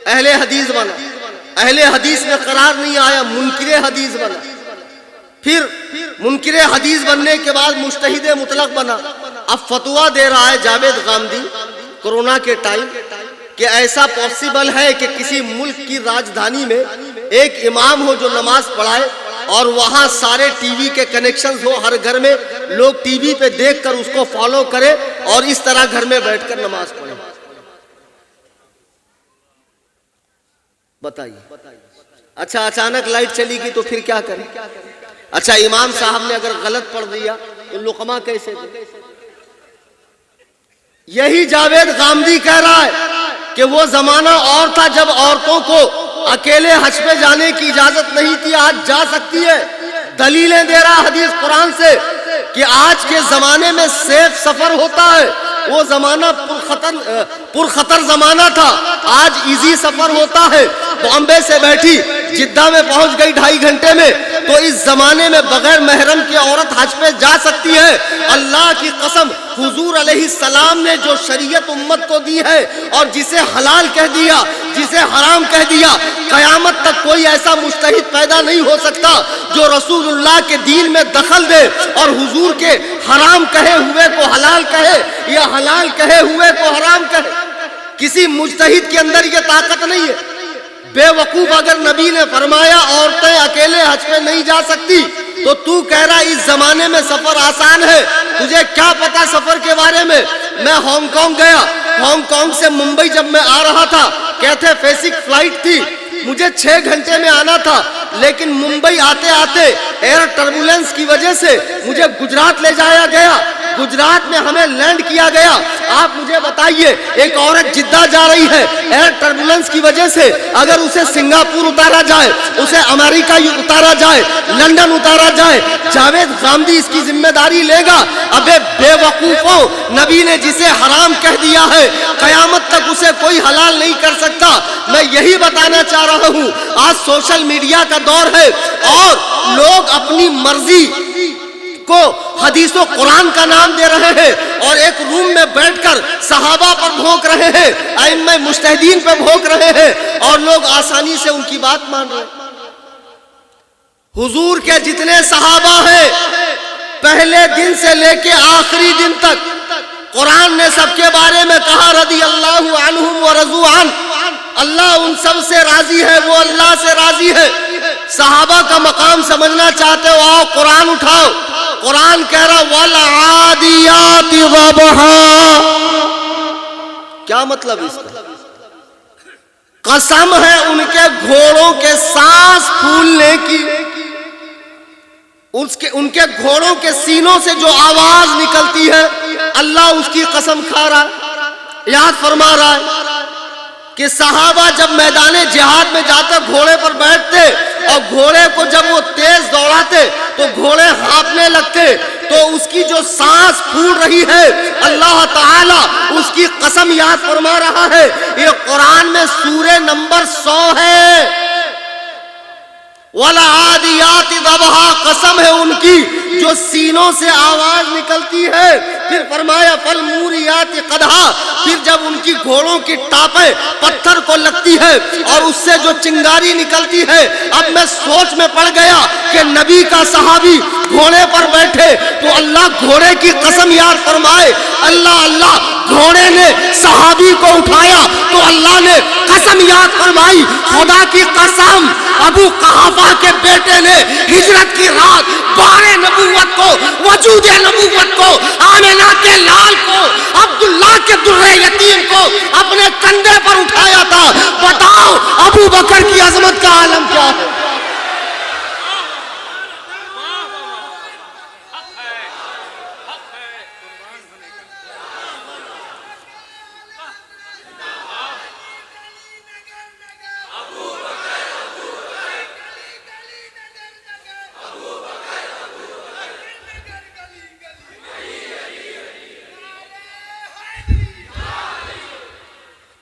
اہل حدیث بنا، اہل حدیث میں قرار نہیں آیا، منکر حدیث بنا، پھر منکر حدیث بننے کے بعد مجتہد مطلق بنا۔ اب فتویٰ دے رہا ہے جاوید غامدی کورونا کے ٹائم کہ ایسا پاسبل ہے کہ کسی ملک کی راجدھانی میں ایک امام ہو جو نماز پڑھائے اور وہاں سارے ٹی وی کے کنیکشنز ہو، ہر گھر میں لوگ ٹی وی پہ دیکھ کر اس کو فالو کرے اور اس طرح گھر میں بیٹھ کر نماز پڑھے۔ بتائیے، اچھا اچانک لائٹ چلی گئی تو پھر کیا کریں؟ اچھا امام صاحب نے اگر غلط پڑھ دیا تو لقمہ کیسے دے؟ یہی جاوید غامدی کہہ رہا ہے کہ وہ زمانہ اور تھا جب عورتوں کو اکیلے حج پہ جانے کی اجازت نہیں تھی، آج جا سکتی ہے۔ دلیلیں دے رہا حدیث قرآن سے کہ آج کے زمانے میں سیف سفر ہوتا ہے، وہ زمانہ پرخطر زمانہ تھا، آج ایزی سفر ہوتا ہے۔ بامبے سے بیٹھی جدہ میں پہنچ گئی 2.5 گھنٹے میں، تو اس زمانے میں بغیر محرم کی عورت حج پہ جا سکتی ہے۔ اللہ کی قسم، حضور علیہ السلام نے جو شریعت امت کو دی ہے اور جسے حلال کہہ دیا، جسے حرام کہہ دیا، قیامت تک کوئی ایسا مجتہد پیدا نہیں ہو سکتا جو رسول اللہ کے دین میں دخل دے اور حضور کے حرام کہے ہوئے کو حلال کہے یا حلال کہے ہوئے کو حرام کہے۔ کسی مجتہد کے اندر یہ طاقت نہیں ہے۔ بے وقوف، اگر نبی نے فرمایا عورتیں اکیلے حج پہ نہیں جا سکتی تو کہہ رہا اس زمانے میں سفر آسان ہے۔ تجھے کیا پتا سفر کے بارے میں؟ میں ہانگ کانگ گیا، ہانگ کانگ سے ممبئی جب میں آ رہا تھا، کہتے فیسک فلائٹ تھی، مجھے 6 گھنٹے میں آنا تھا، لیکن ممبئی آتے آتے ایئر ٹربولنس کی وجہ سے مجھے گجرات لے جایا گیا۔ گجرات میں ہمیں لینڈ کیا گیا. آپ مجھے بتائیے ایک عورت جدہ جا رہی ہے ایئر ٹربولنس کی وجہ سے, اگر اسے سنگاپور اتارا جائے, اسے امریکہ اتارا جائے, لندن اتارا جائے, جاوید غامدی اس کی ذمہ داری لے گا؟ ابے بے وقوفوں, نبی نے جسے حرام کہہ دیا ہے قیامت تک اسے کوئی حلال نہیں کر سکتا. میں یہی بتانا چاہ رہا ہوں, آج سوشل میڈیا کا دور ہے اور لوگ اپنی مرضی کو حدیث و قرآن کا نام دے رہے ہیں اور ایک روم میں بیٹھ کر صحابہ پر بھونک رہے ہیں, ائمہ مجتہدین پہ بھونک رہے ہیں اور لوگ آسانی سے ان کی بات مان رہے ہیں. حضور کے جتنے صحابہ ہیں پہلے دن سے لے کے آخری دن تک قرآن نے سب کے بارے میں کہا رضی اللہ عنہم ورضوا عنہ, اللہ ان سب سے راضی ہے, وہ اللہ سے راضی ہے. صحابہ کا مقام سمجھنا چاہتے ہو, آؤ قرآن اٹھاؤ. قرآن کہہ رہا والعادیات ضبحا. کیا مطلب اس کا؟ قسم ہے ان کے گھوڑوں کے سانس پھولنے کی, ان کے گھوڑوں کے سینوں سے جو آواز نکلتی ہے اللہ اس کی قسم کھا رہا ہے. یاد فرما رہا ہے کہ صحابہ جب میدان جہاد میں جاتے گھوڑے پر بیٹھتے اور گھوڑے کو جب وہ تیز دوڑاتے تو گھوڑے ہانپنے لگتے, تو اس کی جو سانس پھول رہی ہے اللہ تعالیٰ اس کی قسم یاد فرما رہا ہے. یہ قرآن میں سورہ نمبر 100 ہے. والعادیات ضبحا, قسم ہے ان کی جو سینوں سے آواز نکلتی ہے. پھر فرمایا فالموریات قدحا, پھر جب ان کی گھوڑوں کی ٹاپیں پتھر کو لگتی ہے اور اس سے جو چنگاری نکلتی ہے. اب میں سوچ میں پڑ گیا کہ نبی کا صحابی گھوڑے پر بیٹھے تو اللہ گھوڑے کی قسم یاد فرمائے. اللہ گھوڑے نے صحابی کو اٹھایا تو اللہ نے قسم یاد فرمائی. خدا کی قسم ابو قحافہ کے بیٹے نے ہجرت کی رات بارے نبوت کو, وجود نبوت کو, آمنہ کے لال کو, عبداللہ کے درے یتیم کو اپنے کندھے پر اٹھایا تھا. بتاؤ ابو بکر کی عظمت کا عالم کیا ہے؟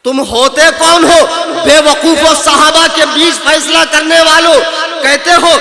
تم ہوتے کون ہو؟ بے وقوف و صحابہ کے بیچ فیصلہ کرنے والوں. کہتے ہو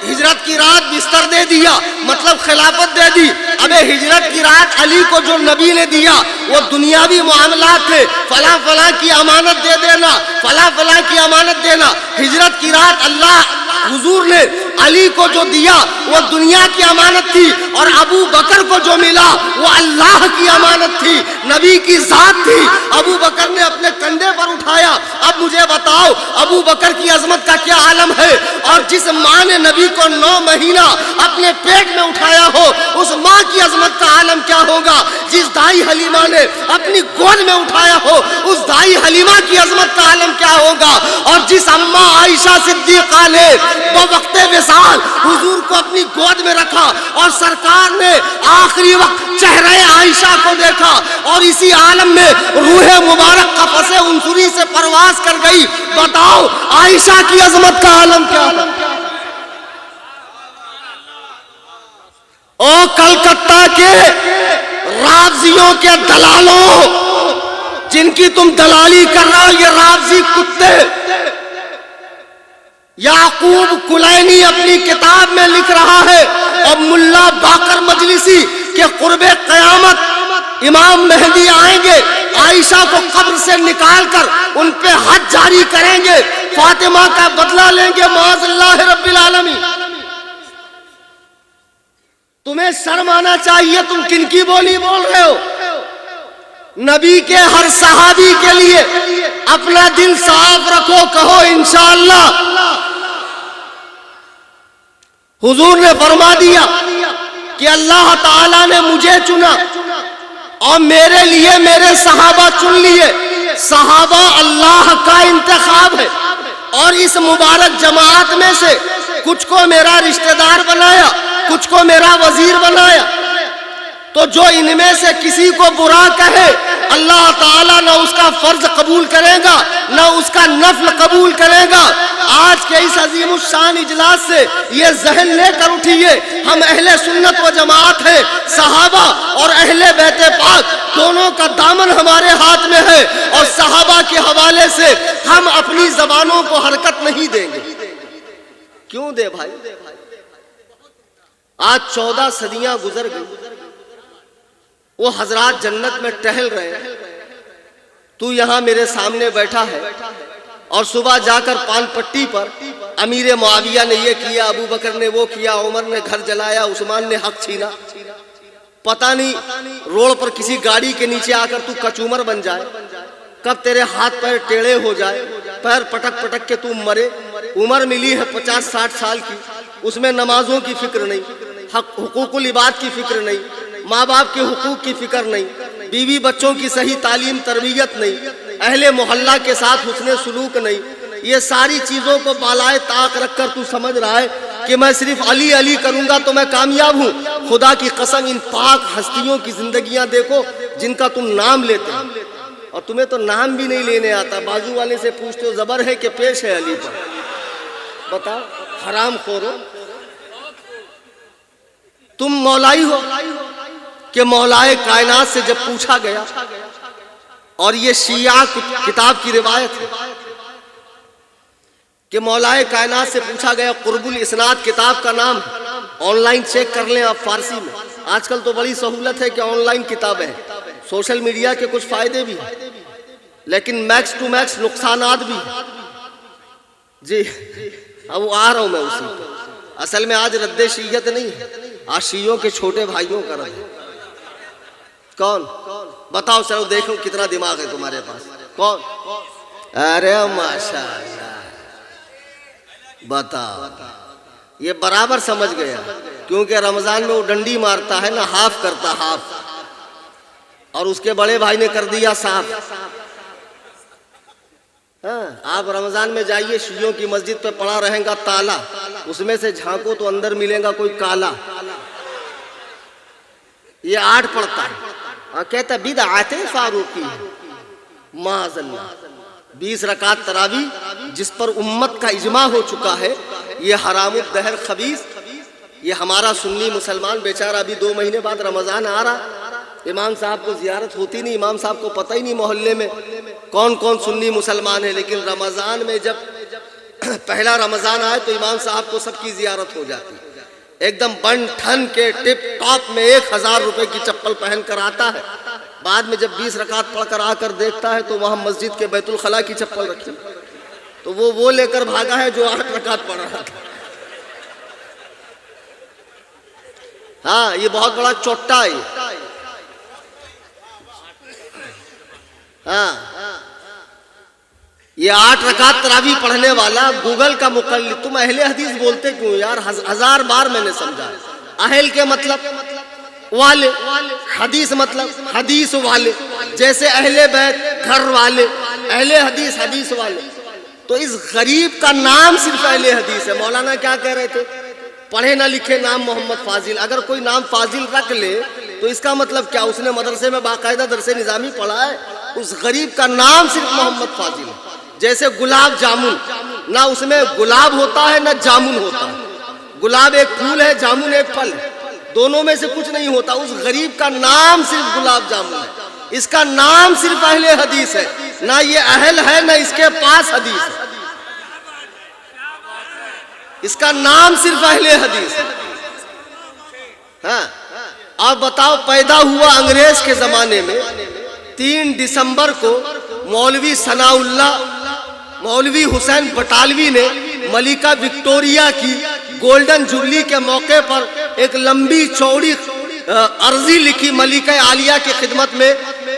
ہجرت کی رات بستر دے دیا مطلب خلافت دے دی. ابے ہجرت کی رات علی کو جو نبی نے دیا وہ دنیاوی معاملات تھے, فلاں فلاں کی امانت دے دینا, فلاں فلاں کی امانت دینا. ہجرت کی رات اللہ حضور نے علی کو جو دیا وہ دنیا کی امانت تھی اور ابو بکر کو جو ملا وہ اللہ کی امانت تھی, نبی کی ذات تھی. ابو بکر نے اپنے کندھے پر اٹھایا. اب مجھے بتاؤ ابو بکر کی عظمت کا کیا عالم ہے؟ اور جس ماں نے نبی کو 9 مہینہ اپنے پیٹ میں اٹھایا ہو اس ماں کی عظمت کا عالم کیا ہوگا؟ جس دائی حلیمہ نے اپنی گود میں اٹھایا ہو اس دائی حلیمہ کی عظمت کا عالم کیا ہوگا؟ اور جس اماں عائشہ صدیقہ نے بوقت وصال حضور کو اپنی گود میں رکھا اور سرکار نے آخری وقت چہرہ عائشہ کو دیکھا اور اسی عالم میں روح مبارک قفس عنصری سے پرواز کر گئی. بتاؤ عائشہ کی عظمت کا عالم کیا ہے؟ او کلکتہ کے رافضیوں کے دلالوں جن کی تم دلالی کر رہا ہو, یہ رافضی کتے. یعقوب کلینی اپنی کتاب میں لکھ رہا ہے اور ملا باقر مجلسی کہ قرب قیامت امام مہدی آئیں گے, عائشہ کو قبر سے نکال کر ان پہ حد جاری کریں گے, فاطمہ کا بدلہ لیں گے معاذ اللہ رب العالمین. تمہیں شرم آنا چاہیے, تم کن کی بولی بول رہے ہو؟ نبی کے ہر صحابی کے لیے اپنا دل صاف رکھو, کہو انشاءاللہ. حضور نے فرما دیا کہ اللہ تعالیٰ نے مجھے چنا اور میرے لیے میرے صحابہ چن لیے. صحابہ اللہ کا انتخاب ہے اور اس مبارک جماعت میں سے کچھ کو میرا رشتہ دار بنایا, کچھ کو میرا وزیر بنایا. تو جو ان میں سے کسی کو برا کہے اللہ تعالیٰ نہ اس کا فرض قبول کرے گا نہ اس کا نفل قبول کرے گا۔ آج کے اس عظیم الشان اجلاس سے یہ ذہن لے کر اٹھیے، ہم اہل سنت و جماعت ہیں، صحابہ اور اہل بیت پاک دونوں کا دامن ہمارے ہاتھ میں ہے، اور صحابہ کے حوالے سے ہم اپنی زبانوں کو حرکت نہیں دیں گے۔ کیوں دے بھائی؟ آج 14 صدیاں گزر گئی، وہ حضرات جنت میں ٹہل رہے ہیں، تو یہاں میرے سامنے بیٹھا ہے، اور صبح جا کر پان پٹی پر امیر معاویہ نے یہ کیا، ابو بکر نے وہ کیا، عمر نے گھر جلایا، عثمان نے حق چھینا، پتہ نہیں روڈ پر کسی گاڑی کے نیچے آ کر تو کچومر بن جائے، کب تیرے ہاتھ پیر ٹیڑھے ہو جائے، پیر پٹک پٹک کے تو مرے۔ عمر ملی ہے 50-60 سال کی، اس میں نمازوں کی فکر نہیں، حقوق العباد کی فکر نہیں، ماں باپ کے حقوق کی فکر نہیں، بیوی بچوں کی صحیح تعلیم تربیت نہیں، اہل محلہ کے ساتھ حسن سلوک نہیں۔ یہ ساری چیزوں کو بالائے طاق رکھ کر تو سمجھ رہا ہے کہ میں صرف علی علی کروں گا تو میں کامیاب ہوں۔ خدا کی قسم ان پاک ہستیوں کی زندگیاں دیکھو جن کا تم نام لیتے ہو، اور تمہیں تو نام بھی نہیں لینے آتا، بازو والے سے پوچھتے ہو زبر ہے کہ پیش ہے علی پر، بتاؤ حرام خورو، تم مولائی ہو کہ مولائے کائنات سے جب پوچھا گیا، اور یہ شیعہ کتاب کی روایت ہے کہ مولائے کائنات سے پوچھا گیا، قرب الاسناد کتاب کا نام، آن لائن چیک کر لیں آپ فارسی میں، آج کل تو بڑی سہولت ہے کہ آن لائن کتابیں ہیں، سوشل میڈیا کے کچھ فائدے بھی ہیں لیکن میکس ٹو میکس نقصانات بھی ہیں۔ جی اب وہ آ رہا ہوں میں اسی پر، اصل میں آج رد شیعت نہیں ہے، آج شیعوں کے چھوٹے بھائیوں کا رد ہے۔ کون؟ بتاؤ چلو دیکھو کتنا دماغ ہے تمہارے پاس، کون؟ ارے ماشاءاللہ، بتاؤ، یہ برابر سمجھ گیا، کیونکہ رمضان میں وہ ڈنڈی مارتا ہے نا، ہاف کرتا ہاف، اور اس کے بڑے بھائی نے کر دیا صاف۔ آپ رمضان میں جائیے، شیعوں کی مسجد پہ پڑا رہے گا تالا، اس میں سے جھانکو تو اندر ملے گا کوئی کالا، یہ 8 پڑھتا ہے، کہتا بدعت فاروقی، معاذ اللہ، 20 رکعت تراویح جس پر امت کا اجماع ہو چکا ہے، یہ حرام الدہر خبیث، یہ ہمارا سنی مسلمان بیچارہ ابھی 2 مہینے بعد رمضان آ رہا، امام صاحب کو زیارت ہوتی نہیں، امام صاحب کو پتہ ہی نہیں محلے میں کون کون سنی مسلمان ہے، لیکن رمضان میں جب پہلا رمضان آئے تو امام صاحب کو سب کی زیارت ہو جاتی، ایک دم بن ٹھن کے ٹپ ٹاپ میں 1000 روپے کی چپل پہن کر آتا ہے، بعد میں جب 20 رکعت پڑھ کر آ کر دیکھتا ہے تو وہاں مسجد کے بیت الخلاء کی چپل رکھی، تو وہ لے کر بھاگا ہے جو 8 رکعت پڑھ رہا تھا۔ ہاں یہ بہت بڑا چوٹا ہے، ہاں یہ 8 رکعت تراویح پڑھنے والا گوگل کا مقلد، تم اہل حدیث بولتے کیوں یار؟ 1000 بار میں نے سمجھا، اہل کے مطلب والے، حدیث مطلب حدیث والے، جیسے اہل بیت گھر والے، اہل حدیث حدیث والے، تو اس غریب کا نام صرف اہل حدیث ہے۔ مولانا کیا کہہ رہے تھے؟ پڑھے نہ لکھے نام محمد فاضل، اگر کوئی نام فاضل رکھ لے تو اس کا مطلب کیا؟ اس نے مدرسے میں باقاعدہ درس نظامی پڑھا ہے؟ اس غریب کا نام صرف محمد فاضل ہے۔ جیسے گلاب جامن، نہ اس میں گلاب ہوتا ہے نہ جامن ہوتا ہے، گلاب ایک پھول ہے، جامن ایک پھل ہے، دونوں میں سے کچھ نہیں ہوتا، اس غریب کا نام صرف گلاب جامن ہے، اس کا نام صرف اہل حدیث ہے، نہ یہ اہل ہے نہ اس کے پاس حدیث ہے، اس کا نام صرف اہل حدیث ہے۔ ہاں آپ بتاؤ، پیدا ہوا انگریز کے زمانے میں 3 دسمبر کو مولوی ثناء اللہ، مولوی حسین بٹالوی نے ملکہ وکٹوریہ کی گولڈن جوبلی کے موقع پر ایک لمبی چوڑی عرضی لکھی ملکہ عالیہ کی خدمت میں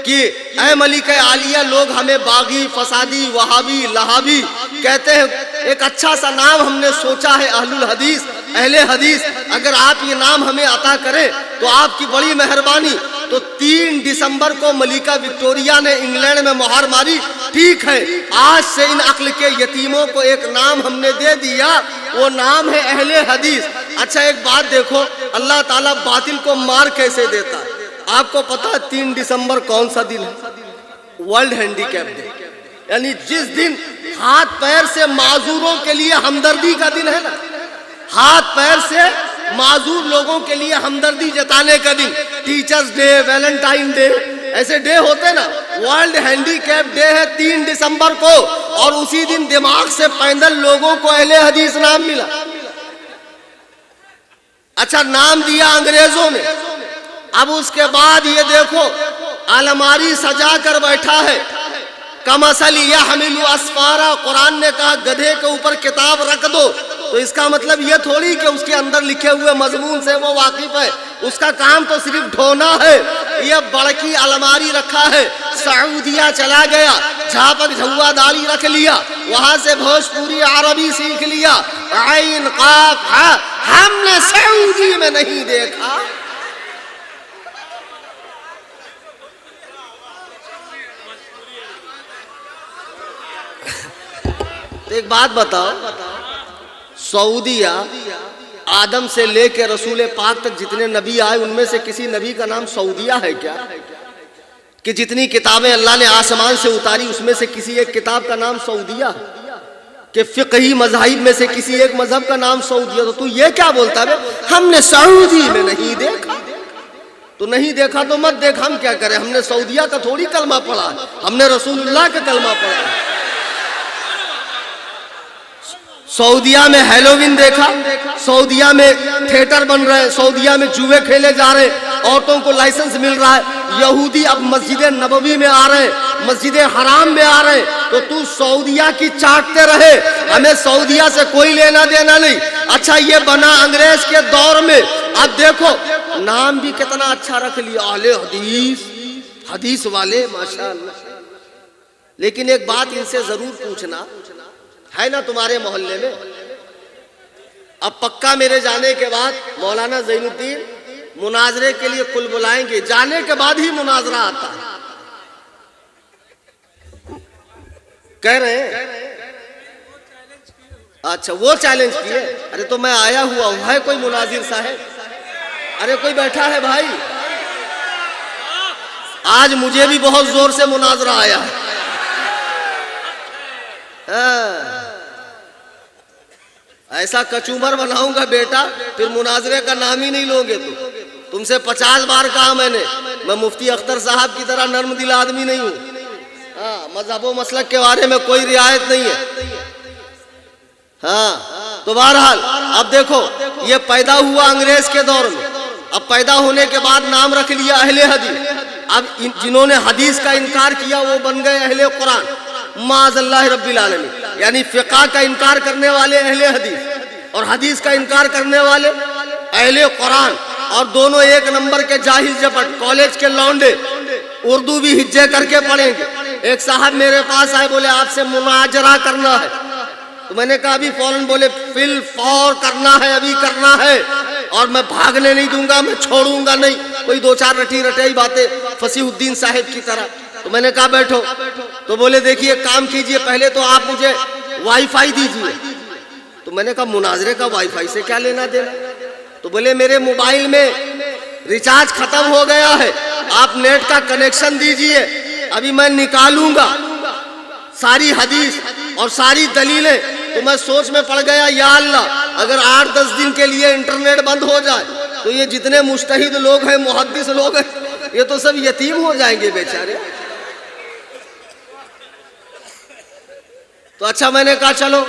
کہ اے ملکہ عالیہ، لوگ ہمیں باغی، فسادی، وہابی، لہابی کہتے ہیں، ایک اچھا سا نام ہم نے سوچا ہے اہل الحدیث، اہل حدیث، اگر آپ یہ نام ہمیں عطا کریں تو آپ کی بڑی مہربانی۔ تو 3 دسمبر کو ملکہ وکٹوریہ نے انگلینڈ میں مہر ماری، ٹھیک ہے آج سے ان عقل کے یتیموں کو ایک نام ہم نے دے دیا، وہ نام ہے اہل حدیث۔ اچھا ایک بات دیکھو، اللہ تعالیٰ باطل کو مار کیسے دیتا ہے؟ آپ کو پتا 3 دسمبر کون سا دن ہے؟ ورلڈ ہینڈیکیپ ڈے، یعنی جس دن ہاتھ پیر سے معذوروں کے لیے ہمدردی کا دن ہے نا، ہاتھ پیر سے معذور لوگوں کے لیے ہمدردی جتانے کا دن، ٹیچرز ڈے، ویلنٹائن ڈے، ایسے ڈے ہوتے نا، ورلڈ ہینڈیکیپ ڈے ہے 3 دسمبر کو، اور اسی دن دماغ سے پیندل لوگوں کو اہل حدیث نام ملا۔ اچھا، نام دیا انگریزوں نے، اب اس کے بعد یہ دیکھو الماری سجا کر بیٹھا ہے، کمثل یحمل اسفارا، قرآن نے کہا گدھے کے اوپر کتاب رکھ دو، تو اس کا مطلب یہ تھوڑی کہ اس کے اندر لکھے ہوئے مضمون سے وہ واقف ہے، اس کا کام تو صرف ڈھونا ہے۔ یہ بڑکی الماری رکھا ہے، سعودیہ چلا گیا، جھاپک جھوا داڑھی رکھ لیا، وہاں سے بھوجپوری عربی سیکھ لیا، عین قاف ہا، ہم نے سعودی میں نہیں دیکھا۔ ایک بات بتاؤ، سعودیہ آدم سے لے کے رسول پاک تک جتنے نبی آئے ان میں سے کسی نبی کا نام سعودیہ ہے کیا؟ کہ جتنی کتابیں اللہ نے آسمان سے اتاری اس میں سے کسی ایک کتاب کا نام سعودیہ ہے؟ کہ فقہی مذاہب میں سے کسی ایک مذہب کا نام سعودیہ؟ تو یہ کیا بولتا ہے ہم نے سعودی میں نہیں دیکھا؟ تو نہیں دیکھا تو مت دیکھ، ہم کیا کریں؟ ہم نے سعودیہ کا تھوڑی کلمہ پڑھا ہے، ہم نے رسول اللہ کا کلمہ پڑھا ہے۔ سعودیہ میں ہیلووین دیکھا، سعودیہ میں تھیٹر بن رہے ہیں، سعودیہ میں جوئے کھیلے جا رہے ہیں، عورتوں کو لائسنس مل رہا ہے، یہودی اب مسجد نبوی میں آ رہے ہیں، مسجد حرام میں آ رہے ہیں، تو سعودیہ کی چاٹتے رہے، ہمیں سعودیہ سے کوئی لینا دینا نہیں۔ اچھا، یہ بنا انگریز کے دور میں، اب دیکھو نام بھی کتنا اچھا رکھ لیا، اہل حدیث، حدیث والے، ماشاءاللہ۔ لیکن ایک بات ان سے ضرور پوچھنا ہے نا تمہارے محلے میں، اب پکا میرے جانے کے بعد مولانا زین الدین مناظرے کے لیے کل بلائیں گے، جانے کے بعد ہی مناظرہ آتا ہے، کہہ رہے ہیں۔ اچھا، وہ چیلنج کیے؟ ارے تو میں آیا ہوا ہوں، ہے کوئی مناظر صاحب؟ ارے کوئی بیٹھا ہے بھائی؟ آج مجھے بھی بہت زور سے مناظرہ آیا ہے۔ ایسا کچومر بناؤں گا بیٹا، پھر مناظرے کا نام ہی نہیں لوگے تم سے 50 بار کہا میں نے، میں مفتی اختر صاحب کی طرح نرم دل آدمی نہیں ہوں، ہاں، مذہب و مسلک کے بارے میں کوئی رعایت نہیں ہے، ہاں۔ تو بہرحال اب دیکھو، یہ پیدا ہوا انگریز کے دور میں، اب پیدا ہونے کے بعد نام رکھ لیا اہل حدیث، اب جنہوں نے حدیث کا انکار کیا وہ بن گئے اہل قرآن، معاذ اللہ رب العالمین، یعنی فقہ کا انکار کرنے والے اہل حدیث اور حدیث کا انکار کرنے والے اہل قرآن، اور دونوں ایک نمبر کے جاہل جپٹ، کالج کے لونڈے، اردو بھی ہجے کر کے پڑھیں گے۔ ایک صاحب میرے پاس آئے، بولے آپ سے مناظرہ کرنا ہے، تو میں نے کہا ابھی فوراً، بولے فی الفور کرنا ہے، ابھی کرنا ہے، اور میں بھاگنے نہیں دوں گا، میں چھوڑوں گا نہیں، کوئی 2-4 رٹی رٹائی باتیں فصیح الدین صاحب کی طرح۔ تو میں نے کہا بیٹھو، تو بولے دیکھیے کام کیجئے، پہلے تو آپ مجھے وائی فائی دیجئے۔ تو میں نے کہا مناظرے کا وائی فائی سے کیا لینا دینا؟ تو بولے میرے موبائل میں ریچارج ختم ہو گیا ہے، آپ نیٹ کا کنیکشن دیجئے، ابھی میں نکالوں گا ساری حدیث اور ساری دلیلیں۔ تو میں سوچ میں پڑ گیا، یا اللہ، اگر 8-10 دن کے لیے انٹرنیٹ بند ہو جائے تو یہ جتنے مجتہد لوگ ہیں، محدث لوگ ہیں، یہ تو سب یتیم ہو جائیں گے بیچارے۔ تو اچھا، میں نے کہا چلو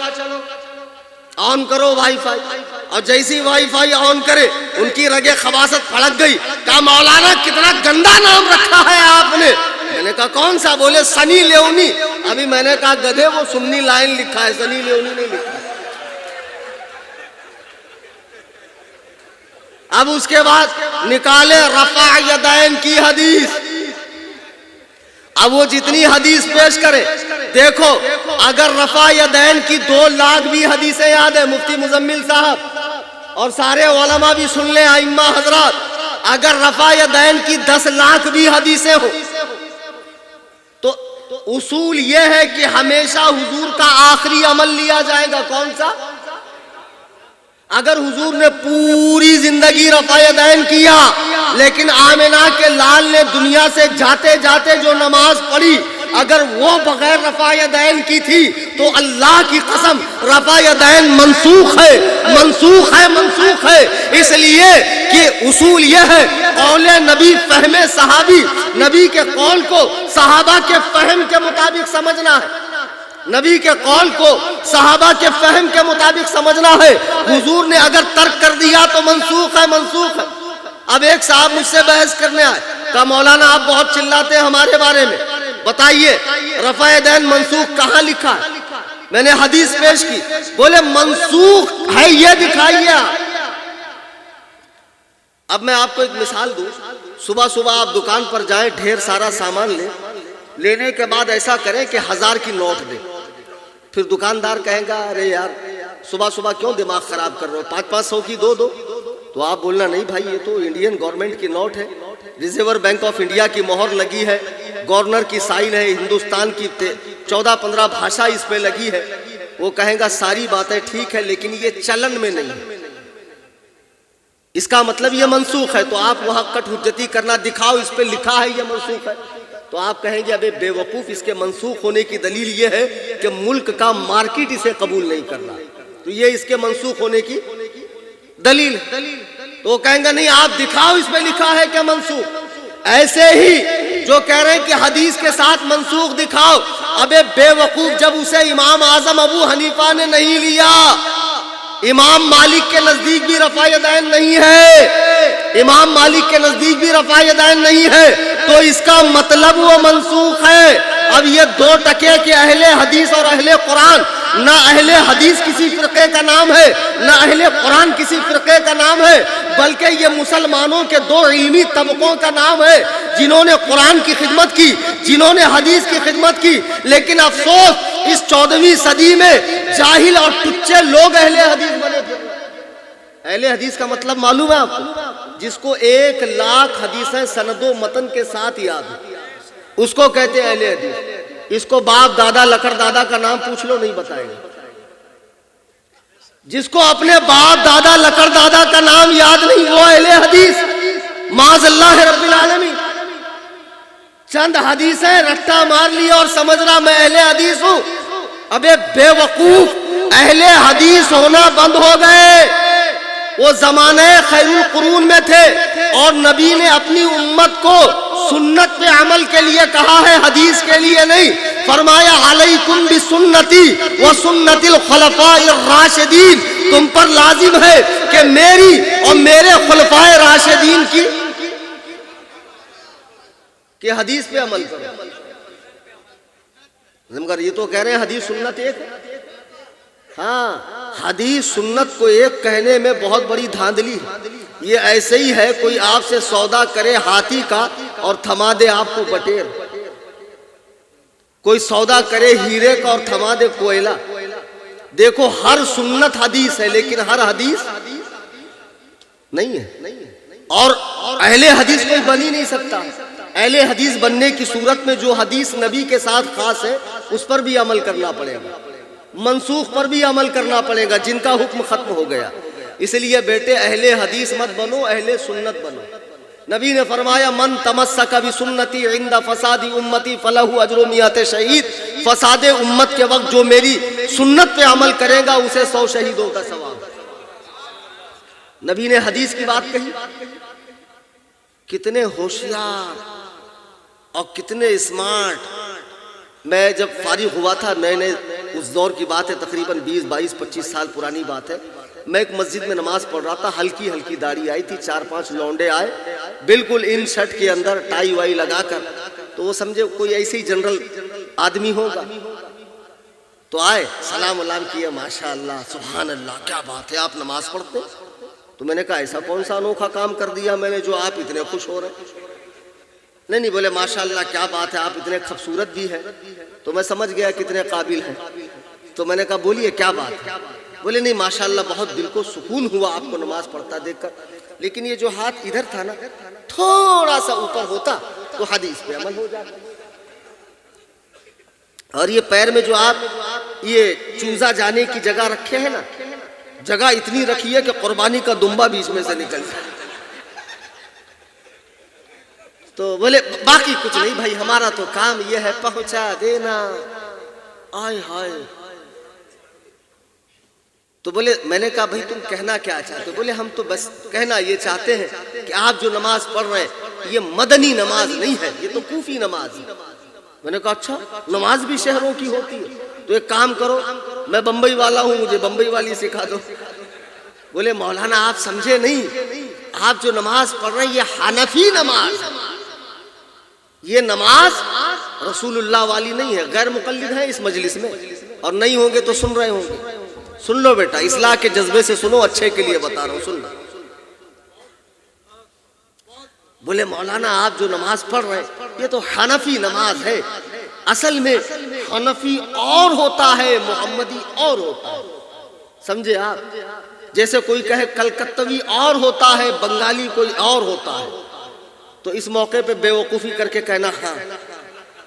آن کرو وائی فائی، اور جیسی وائی فائی آن کرے ان کی رگے خباثت پھڑک گئی، کہا مولانا کتنا گندا نام رکھا ہے آپ نے۔ میں نے کہا کون سا؟ بولے سنی لیونی۔ ابھی میں نے کہا گدھے، وہ سنی لائن لکھا ہے، سنی لیونی نہیں لکھا ہے۔ اب اس کے بعد نکالے رفع یدین کی حدیث، اب وہ جتنی حدیث پیش کرے، دیکھو اگر رفع یدین کی 2 لاکھ بھی حدیثیں یاد ہے، مفتی مزمل صاحب اور سارے علماء بھی سن لیں، ائمہ حضرات، اگر رفع یدین کی 10 لاکھ بھی حدیثیں ہو تو اصول یہ ہے کہ ہمیشہ حضور کا آخری عمل لیا جائے گا، کون سا؟ اگر حضور نے پوری زندگی رفع یدین کیا لیکن آمنہ کے لال نے دنیا سے جاتے جاتے جو نماز پڑھی اگر وہ بغیر رفع یدین کی تھی تو اللہ کی قسم رفع یدین منسوخ ہے، منسوخ ہے، منسوخ ہے۔ اس لیے کہ اصول یہ ہے قول نبی فہم صحابی، نبی کے قول کو صحابہ کے فہم کے مطابق سمجھنا ہے، نبی کے قول کو صحابہ کے فہم کے مطابق سمجھنا ہے۔ حضور نے اگر ترک کر دیا تو منسوخ ہے، منسوخ ہے۔ اب ایک صاحب مجھ سے بحث کرنے آئے، کہا مولانا آپ بہت چلاتے ہیں ہمارے بارے میں، بتائیے رفع یدین منسوخ کہاں لکھا ہے؟ میں نے حدیث پیش کی، بولے منسوخ ہے یہ دکھائیے آپ۔ اب میں آپ کو ایک مثال دوں، صبح صبح آپ دکان پر جائیں، ڈھیر سارا سامان لیں، لینے کے بعد ایسا کریں کہ 1000 کی نوٹ دیں، پھر دکاندار کہیں گا ارے یار صبح صبح کیوں دماغ خراب کر رہے ہو، 500 کی دو تو آپ بولنا نہیں بھائی یہ تو انڈین گورنمنٹ کی نوٹ ہے، ریزرو بینک آف انڈیا کی مہر لگی ہے، گورنر کی سائن ہے، ہندوستان کی 14-15 بھاشا اس پہ لگی ہے۔ وہ کہیں گا ساری باتیں ٹھیک ہے لیکن یہ چلن میں نہیں ہے، اس کا مطلب یہ منسوخ ہے، تو آپ وہاں کٹ حجتی کرنا، دکھاؤ اس پہ لکھا ہے یہ منسوخ ہے، تو آپ کہیں گے ابے بے وقوف اس کے منسوخ ہونے کی دلیل یہ ہے کہ ملک کا مارکیٹ اسے قبول نہیں کر رہا، تو یہ اس کے منسوخ ہونے کی دلیل ہے۔ تو وہ کہیں گے نہیں آپ دکھاؤ اس پہ لکھا ہے کہ منسوخ۔ ایسے ہی جو کہہ رہے ہیں کہ حدیث کے ساتھ منسوخ دکھاؤ، ابے بے وقوف جب اسے امام اعظم ابو حنیفہ نے نہیں لیا، امام مالک کے نزدیک بھی رفع یدین نہیں ہے، امام مالک کے نزدیک بھی رفع یدین نہیں ہے، تو اس کا مطلب وہ منسوخ ہے۔ اب یہ دو ٹکے کہ اہل حدیث اور اہل قرآن، نہ اہل حدیث کسی فرقے کا نام ہے نہ اہل قرآن کسی فرقے کا نام ہے، بلکہ یہ مسلمانوں کے دو علمی طبقوں کا نام ہے جنہوں نے قرآن کی خدمت کی، جنہوں نے حدیث کی خدمت کی۔ لیکن افسوس اس 14ویں صدی میں جاہل اور ٹچے لوگ اہل حدیث بنے تھے۔ اہل حدیث کا مطلب معلوم ہے آپ کو؟ جس کو 1,00,000 حدیثیں سند و متن کے ساتھ یاد ہیں اس کو کہتے ہیں اہل حدیث۔ اس کو باپ دادا لکڑ دادا کا نام پوچھ لو نہیں بتائے گا۔ جس کو اپنے باپ دادا لکڑ دادا کا نام یاد نہیں وہ اہل حدیث معاذ اللہ رب العالمین۔ چند حدیثیں رٹا مار لی اور سمجھ رہا میں اہل حدیث ہوں، ابے بے وقوف اہل حدیث ہونا بند ہو گئے۔ وہ زمانے خیر القرون میں تھے اور نبی نے اپنی امت کو سنت پہ عمل کے لیے کہا ہے، حدیث کے لیے نہیں۔ فرمایا علیکم بسنتی و سنت الخلفاء الراشدین، تم پر لازم ہے کہ میری اور میرے خلفاء راشدین کی کہ حدیث پہ عمل کرو۔ مگر یہ تو کہہ رہے ہیں حدیث سنت ایک ہے۔ ہاں حدیث سنت کو ایک کہنے میں بہت بڑی دھاندلی ہے۔ یہ ایسے ہی ہے کوئی آپ سے سودا کرے ہاتھی کا اور تھما دے آپ کو بٹیر، کوئی سودا کرے ہیرے کا اور تھما دے کوئلہ۔ دیکھو ہر سنت حدیث ہے لیکن ہر حدیث نہیں ہے، اور اہل حدیث کوئی بن ہی نہیں سکتا۔ اہل حدیث بننے کی صورت میں جو حدیث نبی کے ساتھ خاص ہے اس پر بھی عمل کرنا پڑے گا، منسوخ پر بھی عمل کرنا پڑے گا جن کا حکم ختم ہو گیا۔ اس لیے بیٹے اہل حدیث مت بنو، اہل سنت بنو۔ نبی نے فرمایا من تمسک بسنتی عند فساد امتی فلہ اجر 100 شہید، فساد امت کے وقت جو میری سنت پہ عمل کرے گا اسے 100 شہیدوں کا ثواب۔ نبی نے حدیث کی بات کہی، کتنے ہوشیار اور کتنے اسمارٹ۔ میں جب فارغ ہوا تھا نئے اس دور کی بات ہے، تقریباً 20 22 25 سال پرانی بات ہے، میں ایک مسجد میں نماز پڑھ رہا تھا، ہلکی ہلکی داڑھی آئی تھی، 4-5 لونڈے آئے بالکل ان شرٹ کے اندر ٹائی وائی لگا کر، تو وہ سمجھے کوئی ایسے ہی جنرل آدمی ہوگا، تو آئے سلام علام کیا، ماشاء اللہ سبحان اللہ کیا بات ہے آپ نماز پڑھتے؟ تو میں نے کہا ایسا کون سا انوکھا کام کر دیا میں نے جو آپ اتنے خوش ہو رہے ہیں؟ نہیں بولے ماشاءاللہ کیا بات ہے آپ اتنے خوبصورت بھی ہیں، تو میں سمجھ گیا کتنے قابل ہیں۔ تو میں نے کہا بولیے کیا بات ہے؟ بولے نہیں ماشاءاللہ بہت دل کو سکون ہوا آپ کو نماز پڑھتا دیکھ کر، لیکن یہ جو ہاتھ ادھر تھا نا تھوڑا سا اوپر ہوتا تو حدیث پہ عمل ہو جاتا، اور یہ پیر میں جو آپ یہ چوزا جانے کی جگہ رکھے ہیں نا، جگہ اتنی رکھی ہے کہ قربانی کا دمبا بیچ میں سے نکل جائے. تو بولے باقی کچھ نہیں بھائی، ہمارا تو کام یہ ہے پہنچا دینا. آئے ہائے. تو بولے میں نے کہا بھائی تم کہنا کیا چاہتے ہو؟ بولے ہم تو بس کہنا یہ چاہتے ہیں کہ آپ جو نماز پڑھ رہے ہیں یہ مدنی نماز نہیں ہے، یہ تو کوفی نماز ہے. میں نے کہا اچھا نماز بھی شہروں کی ہوتی ہے؟ تو ایک کام کرو، میں بمبئی والا ہوں، مجھے بمبئی والی سکھا دو. بولے مولانا آپ سمجھے نہیں، آپ جو نماز پڑھ رہے ہیں یہ حنفی نماز ہے، یہ نماز رسول اللہ والی نہیں ہے. غیر مقلد ہیں اس مجلس میں اور نہیں ہوں گے تو سن رہے ہوں گے. سن لو بیٹا، اصلاح کے جذبے سے سنو، اچھے کے لیے بتا رہا ہوں، سن لو. بولے مولانا آپ جو نماز پڑھ رہے ہیں یہ تو حنفی نماز ہے. اصل میں حنفی اور ہوتا ہے، محمدی اور ہوتا ہے. سمجھے آپ؟ جیسے کوئی کہے کلکتوی اور ہوتا ہے، بنگالی کوئی اور ہوتا ہے. تو اس موقع پہ بے وقوفی کر کے کہنا ہاں،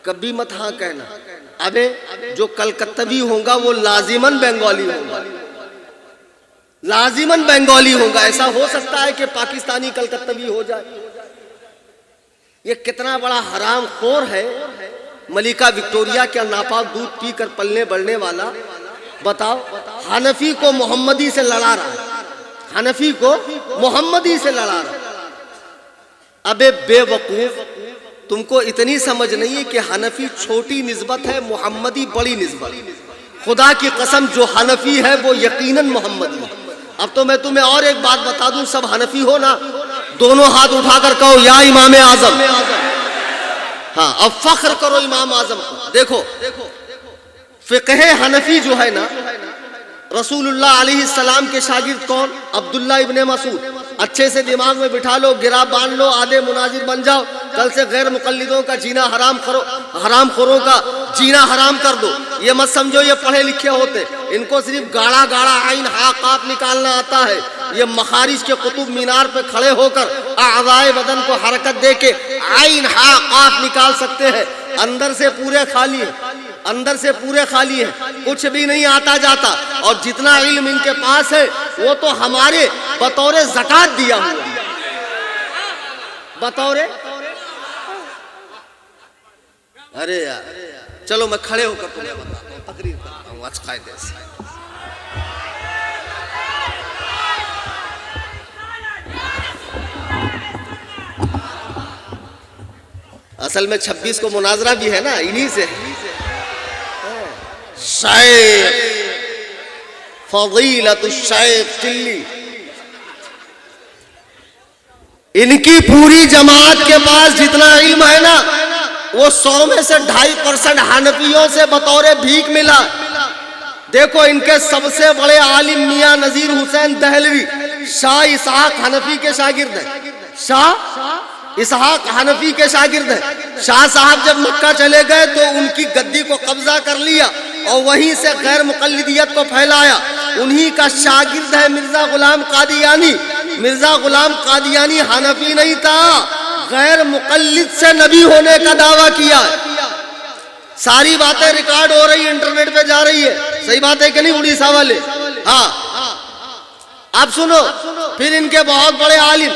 کبھی مت ہاں کہنا. ابے جو کلکتوی ہوگا وہ لازماً بنگالی ہوگا، لازماً بنگالی ہوگا. ایسا ہو سکتا ہے کہ پاکستانی کلکتوی ہو جائے. یہ کتنا بڑا حرام خور ہے. ملکہ وکٹوریہ کا ناپاک دودھ پی کر پلنے بڑھنے والا، بتاؤ حنفی کو محمدی سے لڑا رہا ہے، حنفی کو محمدی سے لڑا رہا ہے. ابے بے وقوف، تم کو اتنی سمجھ نہیں ہے کہ حنفی چھوٹی نسبت ہے، محمدی بڑی نسبت. خدا کی قسم جو حنفی ہے وہ یقیناً محمدی ہے. اب تو میں تمہیں اور ایک بات بتا دوں، سب حنفی ہو نا، دونوں ہاتھ اٹھا کر کہو یا امام اعظم. ہاں اب فخر کرو امام اعظم کو. دیکھو فقہ حنفی جو ہے نا، رسول اللہ علیہ السلام کے شاگرد کون؟ عبداللہ ابن مسعود. اچھے سے دماغ میں بٹھا لو، گرا باندھ لو، آدھے مناظر بن جاؤ. کل سے غیر مقلدوں کا جینا حرام خوروں کا جینا حرام کر دو. یہ مت سمجھو یہ پڑھے لکھے ہوتے، ان کو صرف گاڑا گاڑا عین ہا قاف نکالنا آتا ہے. یہ مخارج کے قطب مینار پہ کھڑے ہو کر اعضائے بدن کو حرکت دے کے عین ہا قاف نکال سکتے ہیں. اندر سے پورے خالی ہیں، اندر سے پورے خالی ہیں، کچھ بھی نہیں آتا جاتا. اور جتنا علم ان کے پاس ہے وہ تو ہمارے بطور زکات دیا ہوا، بطور. ارے یار چلو میں کھڑے ہو کر تمہیں بتاتا ہوں، تقریر کرتا ہوں اچھا قاعدے سے. اصل میں 26 کو مناظرہ بھی ہے نا، انہی سے. شیخ فضیلت الشیخ چلی، ان کی پوری جماعت کے پاس جتنا علم ہے نا وہ 100 میں سے 2.5% حنفیوں سے بطور بھیک ملا. دیکھو ان کے سب سے بڑے عالم میاں نذیر حسین دہلوی شاہ اسحاق حنفی کے شاگرد ہیں. شاہ اسحاق حنفی کے شاگرد ہیں. شاہ صاحب جب مکہ چلے گئے تو ان کی گدی کو قبضہ کر لیا اور وہیں سے غیر مقلدیت کو پھیلایا. انہی کا شاگرد ہے مرزا غلام قادیانی. مرزا غلام قادیانی حنفی نہیں تھا، غیر مقلد سے نبی ہونے کا دعویٰ کیا. ساری باتیں ریکارڈ ہو رہی، انٹرنیٹ پہ جا رہی ہے. صحیح بات ہے کہ نہیں اڑیسہ والے؟ ہاں اب سنو. پھر ان کے بہت بڑے عالم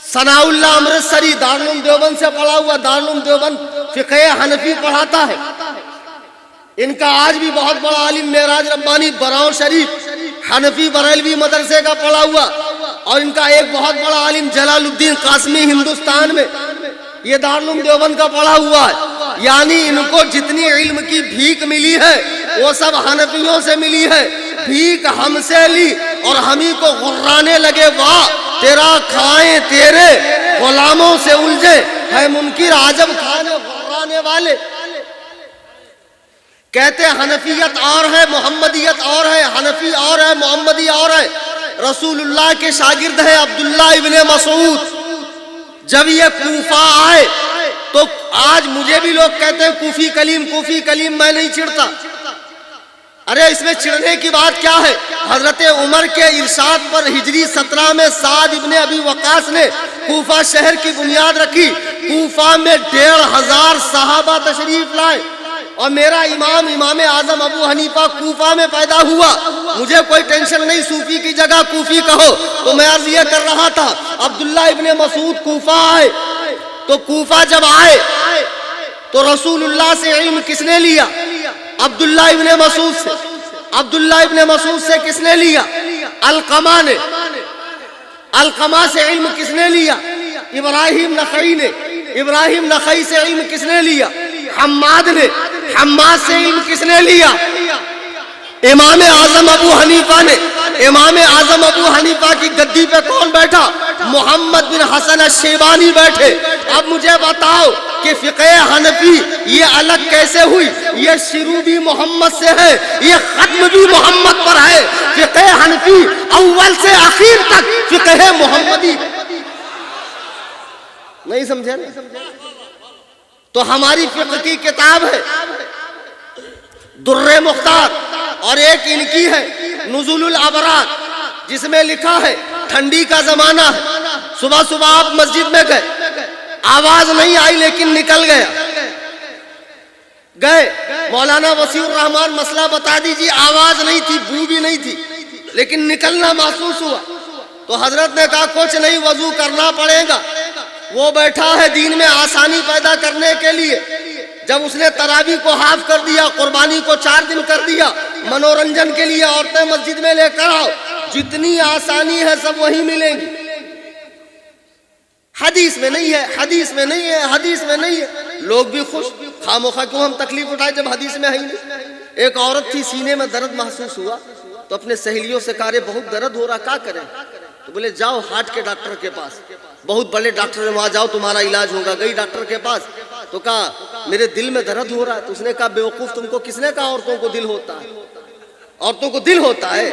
ثناء اللہ امرتسری دارالعلوم دیوبند سے پڑھا ہوا، دارالعلوم دیوبند فقہ حنفی پڑھاتا ہے. ان کا آج بھی بہت بڑا عالم معراج ربانی براؤں شریف حنفی بریلوی مدرسے کا پڑھا ہوا. اور ان کا ایک بہت بڑا عالم جلال الدین قاسمی ہندوستان میں، یہ دارالعلوم دیوبند کا پڑھا ہوا ہے. یعنی ان کو جتنی علم کی بھیک ملی ہے وہ سب حنفیوں سے ملی ہے. بھیک ہم سے لی اور ہم ہی کو غرانے لگے، واہ تیرا کھائیں تیرے غلاموں سے الجھے ہے منکر عجب کھانے غرانے والے. کہتے حنفیت اور ہے محمدیت اور ہے، حنفی اور ہے محمدی اور ہے. رسول اللہ کے شاگرد ہے عبداللہ ابن مسعود. جب یہ کوفہ آئے تو آج مجھے بھی لوگ کہتے ہیں کوفی کلیم کوفی کلیم، میں نہیں چڑھتا. ارے اس میں چڑھنے کی بات کیا ہے؟ حضرت عمر کے ارشاد پر ہجری 17 میں سعد ابن ابی وقاص نے کوفہ شہر کی بنیاد رکھی. کوفہ میں 1500 صحابہ تشریف لائے اور میرا امام اعظم ابو حنیفہ کوفہ میں پیدا ہوا. مجھے کوئی ٹینشن نہیں, صوفی کی جگہ کوفی کہو. تو میں عرض یہ کر رہا تھا, عبداللہ ابن مسعود کوفہ آئے, تو کوفہ جب آئے تو رسول اللہ سے علم کس نے لیا؟ عبداللہ ابن مسعود سے. عبداللہ ابن مسعود سے کس نے لیا؟ علقمہ نے. علقمہ سے علم کس نے لیا؟ ابراہیم نخعی نے. ابراہیم نخعی سے علم کس نے لیا؟ حماد نے. حماد سے علم کس نے لیا؟ امام اعظم ابو حنیفہ نے. امام اعظم ابو حنیفہ کی گدی پہ کون بیٹھا؟ محمد بن حسن الشیبانی بیٹھے. اب مجھے بتاؤ کہ فقہ حنفی یہ الگ کیسے ہوئی؟ یہ شروع بھی محمد سے ہے, یہ ختم بھی محمد پر ہے. فقہ حنفی اول سے آخر تک فقہ محمدی. نہیں سمجھے نا؟ تو ہماری فقہ کی کتاب ہے در مختار, اور ایک ان کی ہے نزول الابرار, جس میں لکھا ہے ٹھنڈی کا زمانہ ہے, صبح صبح آپ مسجد میں گئے, آواز نہیں آئی لیکن نکل گئے. مولانا وسیع الرحمان مسئلہ بتا دیجیے, آواز نہیں تھی, بو بھی نہیں تھی, لیکن نکلنا محسوس ہوا. تو حضرت نے کہا کچھ نہیں, وضو کرنا پڑے گا. وہ بیٹھا ہے دین میں آسانی پیدا کرنے کے لیے. جب اس نے تراویح کو ہاف کر دیا, قربانی کو 4 دن کر دیا, منورنجن کے لیے عورتیں مسجد میں لے کر آؤ, جتنی آسانی ہے سب وہی ملیں گی. حدیث میں نہیں ہے, حدیث میں نہیں ہے, حدیث میں نہیں ہے. لوگ بھی خوش, خاموخواہ کیوں ہم تکلیف اٹھائے جب حدیث میں ہے ہی نہیں. ایک عورت تھی, سینے میں درد محسوس ہوا, تو اپنے سہیلیوں سے کہا رے بہت درد ہو رہا, کیا کریں؟ تو بولے جاؤ ہارٹ کے ڈاکٹر کے پاس, بہت بڑے ڈاکٹر ہیں, وہاں جاؤ تمہارا علاج ہوگا. گئی ڈاکٹر کے پاس, تو کہا میرے دل میں درد ہو رہا ہے. تو اس نے کہا بیوقوف, تم کو کس نے کہا عورتوں کو دل ہوتا ہے؟ عورتوں کو دل ہوتا ہے؟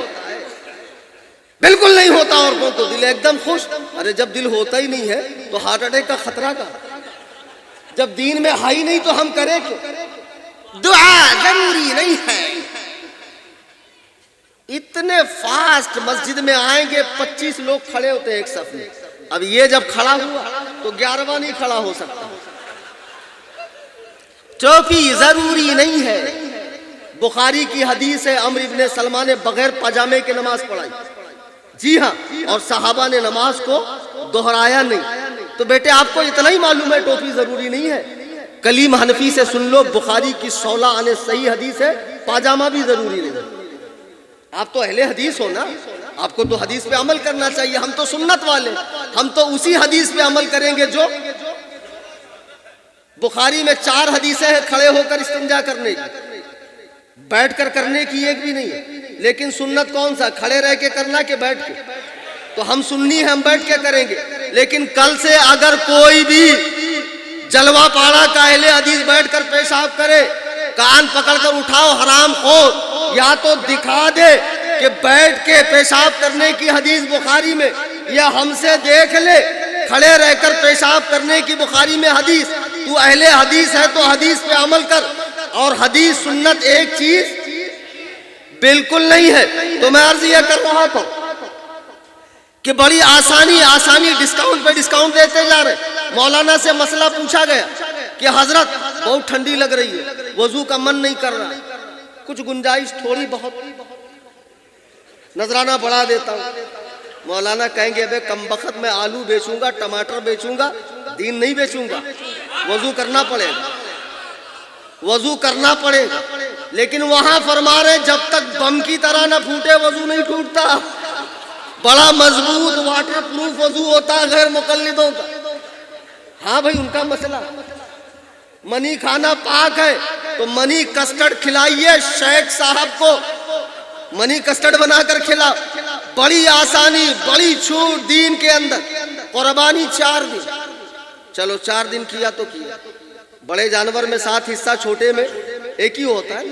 بالکل نہیں ہوتا عورتوں کو دل. ایک دم خوش, ارے جب دل ہوتا ہی نہیں ہے تو ہارٹ اٹیک کا خطرہ کا, جب دین میں ہائی نہیں تو ہم کریں کیوں؟ دعا ضروری نہیں ہے. اتنے فاسٹ مسجد میں آئیں گے, 25 لوگ کھڑے ہوتے ہیں ایک صف میں. اب یہ جب کھڑا ہوا تو 11واں نہیں کھڑا ہو سکتا. ٹوپی ضروری نہیں ہے. بخاری کی حدیث ہے, عمرو ابن سلمہ نے بغیر پاجامے کے نماز پڑھائی. جی ہاں, اور صحابہ نے نماز کو دہرایا نہیں. تو بیٹے آپ کو اتنا ہی معلوم ہے ٹوپی ضروری نہیں ہے. کلیم حنفی سے سن لو, بخاری کی 16 آنے صحیح حدیث ہے, پاجامہ بھی ضروری نہیں. آپ تو اہل حدیث ہو نا, آپ کو تو حدیث پہ عمل کرنا چاہیے. ہم تو سنت والے, ہم تو اسی حدیث پہ عمل کریں گے جو بخاری میں 4 حدیثیں ہیں کھڑے ہو کر استنجا کرنے کی, بیٹھ کر کرنے کی ایک بھی نہیں ہے. لیکن سنت کون سا, کھڑے رہ کے کرنا کہ بیٹھ کے؟ تو ہم سنی ہیں, ہم بیٹھ کے کریں گے. لیکن کل سے اگر کوئی بھی جلوہ پاڑا کا اہل حدیث بیٹھ کر پیشاب کرے, کان پکڑ کر اٹھاؤ حرام خور, یا تو دکھا دے کہ بیٹھ کے پیشاب کرنے کی حدیث بخاری میں, یا ہم سے دیکھ لے کھڑے رہ کر پیشاب کرنے کی بخاری میں حدیث. تو اہل حدیث ہے تو حدیث پہ عمل کر. اور حدیث سنت ایک چیز بالکل نہیں ہے. تو میں عرض یہ کر رہا تھا کہ بڑی آسانی ڈسکاؤنٹ پہ ڈسکاؤنٹ دیتے جا رہے. مولانا سے مسئلہ پوچھا گیا کہ حضرت بہت ٹھنڈی لگ رہی ہے, وضو کا من نہیں کر رہا, کچھ گنجائش تھوڑی بہت, نذرانہ بڑھا دیتا ہوں. مولانا کہیں گے بے کم بخت میں آلو بیچوں گا, ٹماٹر بیچوں گا, دین نہیں بیچوں گا. وضو کرنا پڑے گا, وضو کرنا پڑے گا. لیکن وہاں فرما رہے جب تک بم کی طرح نہ پھوٹے وضو نہیں ٹوٹتا. بڑا مضبوط واٹر پروف وضو ہوتا غیر مقلدوں کا. ہاں بھائی ان کا مسئلہ, منی کھانا پاک ہے تو منی کسٹرڈ کھلائیے شیخ صاحب کو, منی کسٹرڈ بنا کر کھلاؤ. بڑی آسانی, بڑی چھوٹ دین کے اندر. قربانی 4 دن, چلو 4 دن کیا تو کیا. بڑے جانور میں 7 حصہ, چھوٹے میں ایک ہی ہوتا ہے.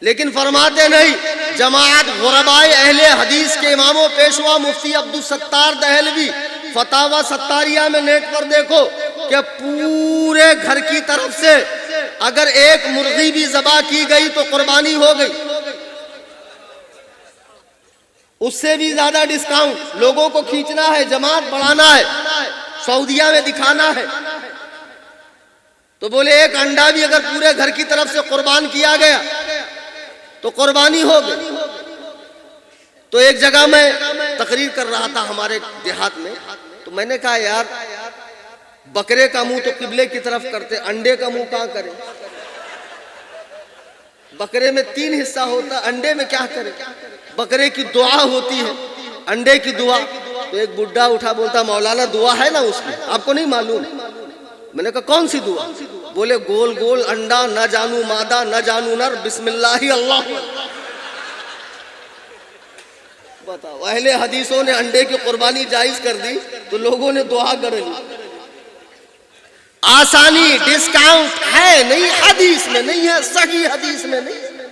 لیکن فرماتے نہیں. جماعت غربائے اہل حدیث کے اماموں پیشوا مفتی عبدالستار دہلوی فتاوی ستاریہ میں نیٹ پر دیکھو کہ پورے گھر کی طرف سے اگر ایک مرغی بھی ذبح کی گئی تو قربانی ہو گئی. اس سے بھی زیادہ ڈسکاؤنٹ. لوگوں کو کھینچنا ہے, جماعت بڑھانا ہے, سعودیہ میں دکھانا ہے. تو بولے ایک انڈا بھی اگر پورے گھر کی طرف سے قربان کیا گیا تو قربانی ہو گئی۔ تو ایک جگہ میں تقریر کر رہا تھا ہمارے دیہات میں، تو میں نے کہا یار بکرے کا منہ تو قبلے کی طرف کرتے، انڈے کا منہ کہاں کریں؟ بکرے میں 3 حصہ ہوتا، انڈے میں کیا کریں؟ بکرے کی دعا ہوتی ہے، انڈے کی دعا۔ تو ایک بڈھا اٹھا بولتا مولانا دعا ہے نا اس میں، آپ کو نہیں معلوم؟ میں نے کہا کون سی دعا؟ بولے گول گول انڈا، نہ جانو مادہ نہ جانو نر، بسم اللہ اللہ۔ بتاؤ، اہل حدیثوں نے انڈے کی قربانی جائز کر دی تو لوگوں نے دعا کر لی۔ آسانی ڈسکاؤنٹ ہے نہیں، حدیث میں نہیں ہے، صحیح حدیث میں نہیں،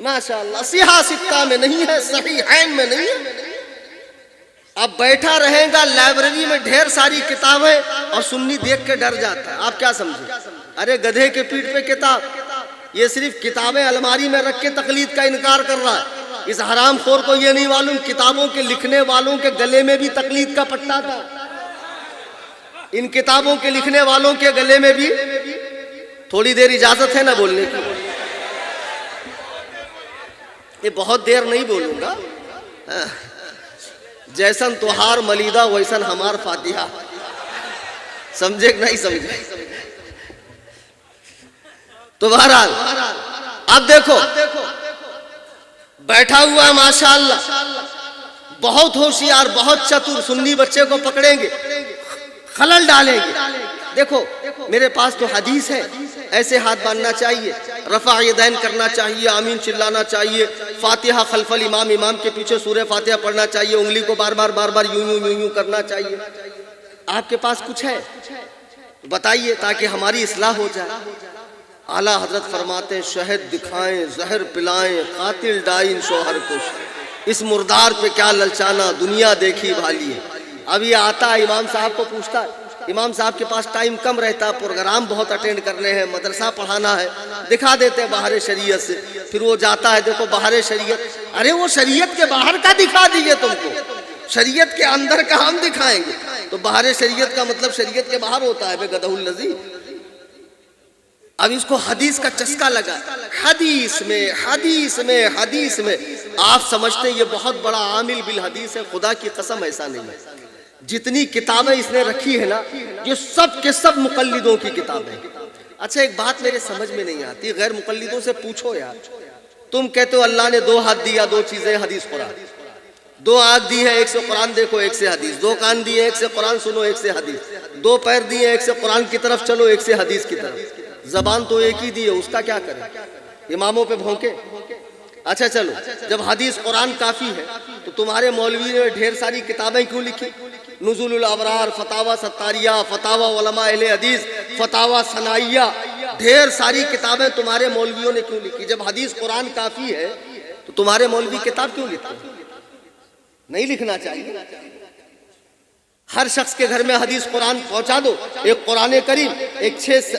ماشاءاللہ صحیح ستہ میں نہیں ہے، صحیحین میں نہیں ہے۔ اب بیٹھا رہے گا لائبریری میں ڈھیر ساری کتابیں اور سنی دیکھ کے ڈر جاتا ہے، آپ کیا سمجھیں؟ ارے گدھے کے پیٹھ پہ کتاب، یہ صرف کتابیں الماری میں رکھ کے تقلید کا انکار کر رہا ہے۔ اس حرام خور کو یہ نہیں معلوم کتابوں کے لکھنے والوں کے گلے میں بھی تقلید کا پٹا تھا، ان کتابوں کے لکھنے والوں کے گلے میں بھی۔ تھوڑی دیر اجازت ہے نا بولنے کی؟ یہ بہت دیر نہیں بولوں گا۔ جیسن توہار ملیدہ ویسن ہمار فاتحہ، سمجھے کہ نہیں سمجھے؟ تو بہرحال اب دیکھو بیٹھا ہوا ہے ماشاءاللہ، بہت ہوشیار، بہت چتر، سنی بچے کو پکڑیں گے، خلل ڈالیں گے۔ دیکھو میرے پاس تو حدیث ہے، ایسے ہاتھ باندھنا چاہیے، رفع یدین کرنا چاہیے، آمین چلانا چاہیے، فاتحہ خلف الامام، امام کے پیچھے سورہ فاتحہ پڑھنا چاہیے، انگلی کو بار بار یوں کرنا چاہیے۔ آپ کے پاس کچھ ہے بتائیے تاکہ ہماری اصلاح ہو جائے۔ اعلیٰ حضرت فرماتے ہیں شہد دکھائیں زہر پلائیں، قاتل ڈائن شوہر کش، اس مردار پہ کیا للچانا، دنیا دیکھی بھالی ہے۔ اب یہ آتا ہے امام صاحب کو پوچھتا ہے، امام صاحب کے پاس ٹائم کم رہتا ہے، پروگرام بہت اٹینڈ کرنے ہیں، مدرسہ پڑھانا ہے، دکھا دیتے ہیں باہر شریعت سے۔ پھر وہ جاتا ہے دیکھو باہر شریعت، ارے وہ شریعت کے باہر کا دکھا دیجئے تم کو، شریعت کے اندر کا ہم دکھائیں گے۔ تو باہر شریعت کا مطلب شریعت کے باہر ہوتا ہے بے گدہ الذی۔ اب اس کو حدیث کا چسکا لگا، حدیث میں آپ سمجھتے ہیں یہ بہت بڑا عامل بالحدیث ہے، خدا کی قسم ایسا نہیں ہے۔ جتنی کتابیں اس نے رکھی ہے نا، یہ سب کے سب مقلدوں کی کتابیں۔ اچھا ایک بات میرے سمجھ میں نہیں آتی، غیر مقلدوں سے پوچھو یار، تم کہتے ہو اللہ نے 2 ہاتھ دیا، 2 چیزیں حدیث قرآن، 2 آنکھ دی ہے، ایک سے قرآن دیکھو ایک سے حدیث، 2 کان دیے ایک سے قرآن سنو ایک سے حدیث، 2 پیر دیے ایک سے قرآن کی طرف چلو ایک سے حدیث کی طرف، زبان تو ایک ہی دی ہے، اس کا کیا کریں؟ اماموں پہ بھونکے؟ اچھا چلو، جب حدیث قرآن کافی ہے تو تمہارے مولوی نے ڈھیر ساری کتابیں کیوں لکھی؟ نزول الابرار، فتاوی ستاریہ، فتاوی علماء اہل حدیث، فتاوی ثنائیہ، ڈھیر ساری کتابیں تمہارے مولویوں نے کیوں لکھی؟ جب حدیث قرآن کافی ہے تو تمہارے مولوی کتاب کیوں لکھتے ہیں؟ نہیں لکھنا چاہیے۔ ہر شخص کے گھر میں حدیث قرآن پہنچا دو، ایک قرآن کریم، ایک 6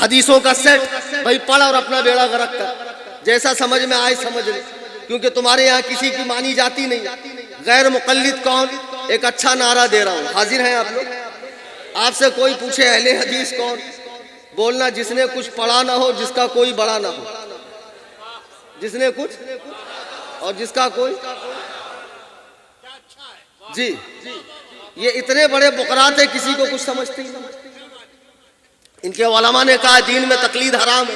حدیثوں کا سیٹ، بھائی پڑھ اور اپنا بیڑا غرق کر، جیسا سمجھ میں آئے سمجھ لے، کیونکہ تمہارے یہاں کسی کی مانی جاتی نہیں۔ غیر مقلد کون؟ ایک اچھا نعرہ دے رہا ہوں، حاضر ہیں آپ لوگ؟ آپ سے کوئی پوچھے اہل حدیث کون؟ بولنا جس نے کچھ پڑھا نہ ہو، جس کا کوئی بڑا نہ ہو، جس نے کچھ اور جس کا کوئی۔ جی یہ اتنے بڑے بقرات ہیں، کسی کو کچھ سمجھتے ہی نہیں۔ ان کے علماء نے کہا دین میں تقلید حرام ہے،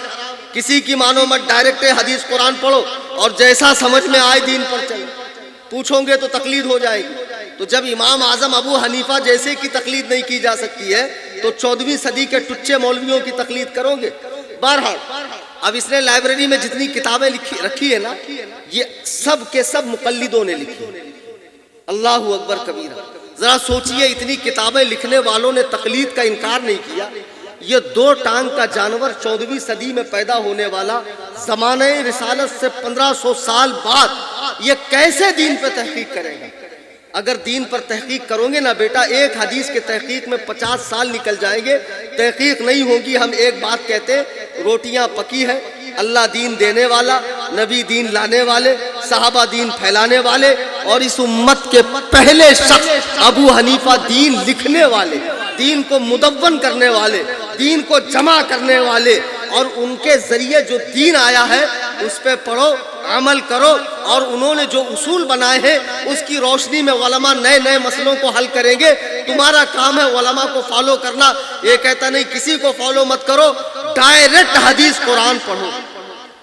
کسی کی مانو مت، ڈائریکٹ حدیث قرآن پڑھو اور جیسا سمجھ میں آئے دین پر چلو، پوچھو گے تو تقلید ہو جائے گی۔ تو جب امام اعظم ابو حنیفہ جیسے کی تقلید نہیں کی جا سکتی ہے تو 14ویں صدی کے ٹچے مولویوں کی تقلید کرو گے؟ بہرحال اب اس نے لائبریری میں جتنی کتابیں رکھی ہے نا، یہ سب کے سب مقلدوں نے لکھی۔ اللہ اکبر کبیرہ، ذرا سوچئے اتنی کتابیں لکھنے والوں نے تقلید کا انکار نہیں کیا۔ یہ 2 ٹانگ کا جانور 14ویں صدی میں پیدا ہونے والا، زمانہ رسالت سے 1500 سال بعد یہ کیسے دین پہ تحقیق کرے گا؟ اگر دین پر تحقیق کرو گے نا بیٹا، ایک حدیث کے تحقیق میں 50 سال نکل جائیں گے، تحقیق نہیں ہوگی۔ ہم ایک بات کہتے، روٹیاں پکی ہے، اللہ دین دینے والا، نبی دین لانے والے، صحابہ دین پھیلانے والے، اور اس امت کے پہلے شخص ابو حنیفہ دین لکھنے والے، دین کو مدون کرنے والے، دین کو جمع کرنے والے اور ان کے ذریعے جو دین آیا ہے اس پہ پڑھو، عمل کرو، اور انہوں نے جو اصول بنائے ہیں اس کی روشنی میں علماء نئے نئے مسئلوں کو حل کریں گے۔ تمہارا کام ہے علماء کو فالو کرنا۔ یہ کہتا نہیں کسی کو فالو مت کرو، ڈائریکٹ حدیث قرآن پڑھو۔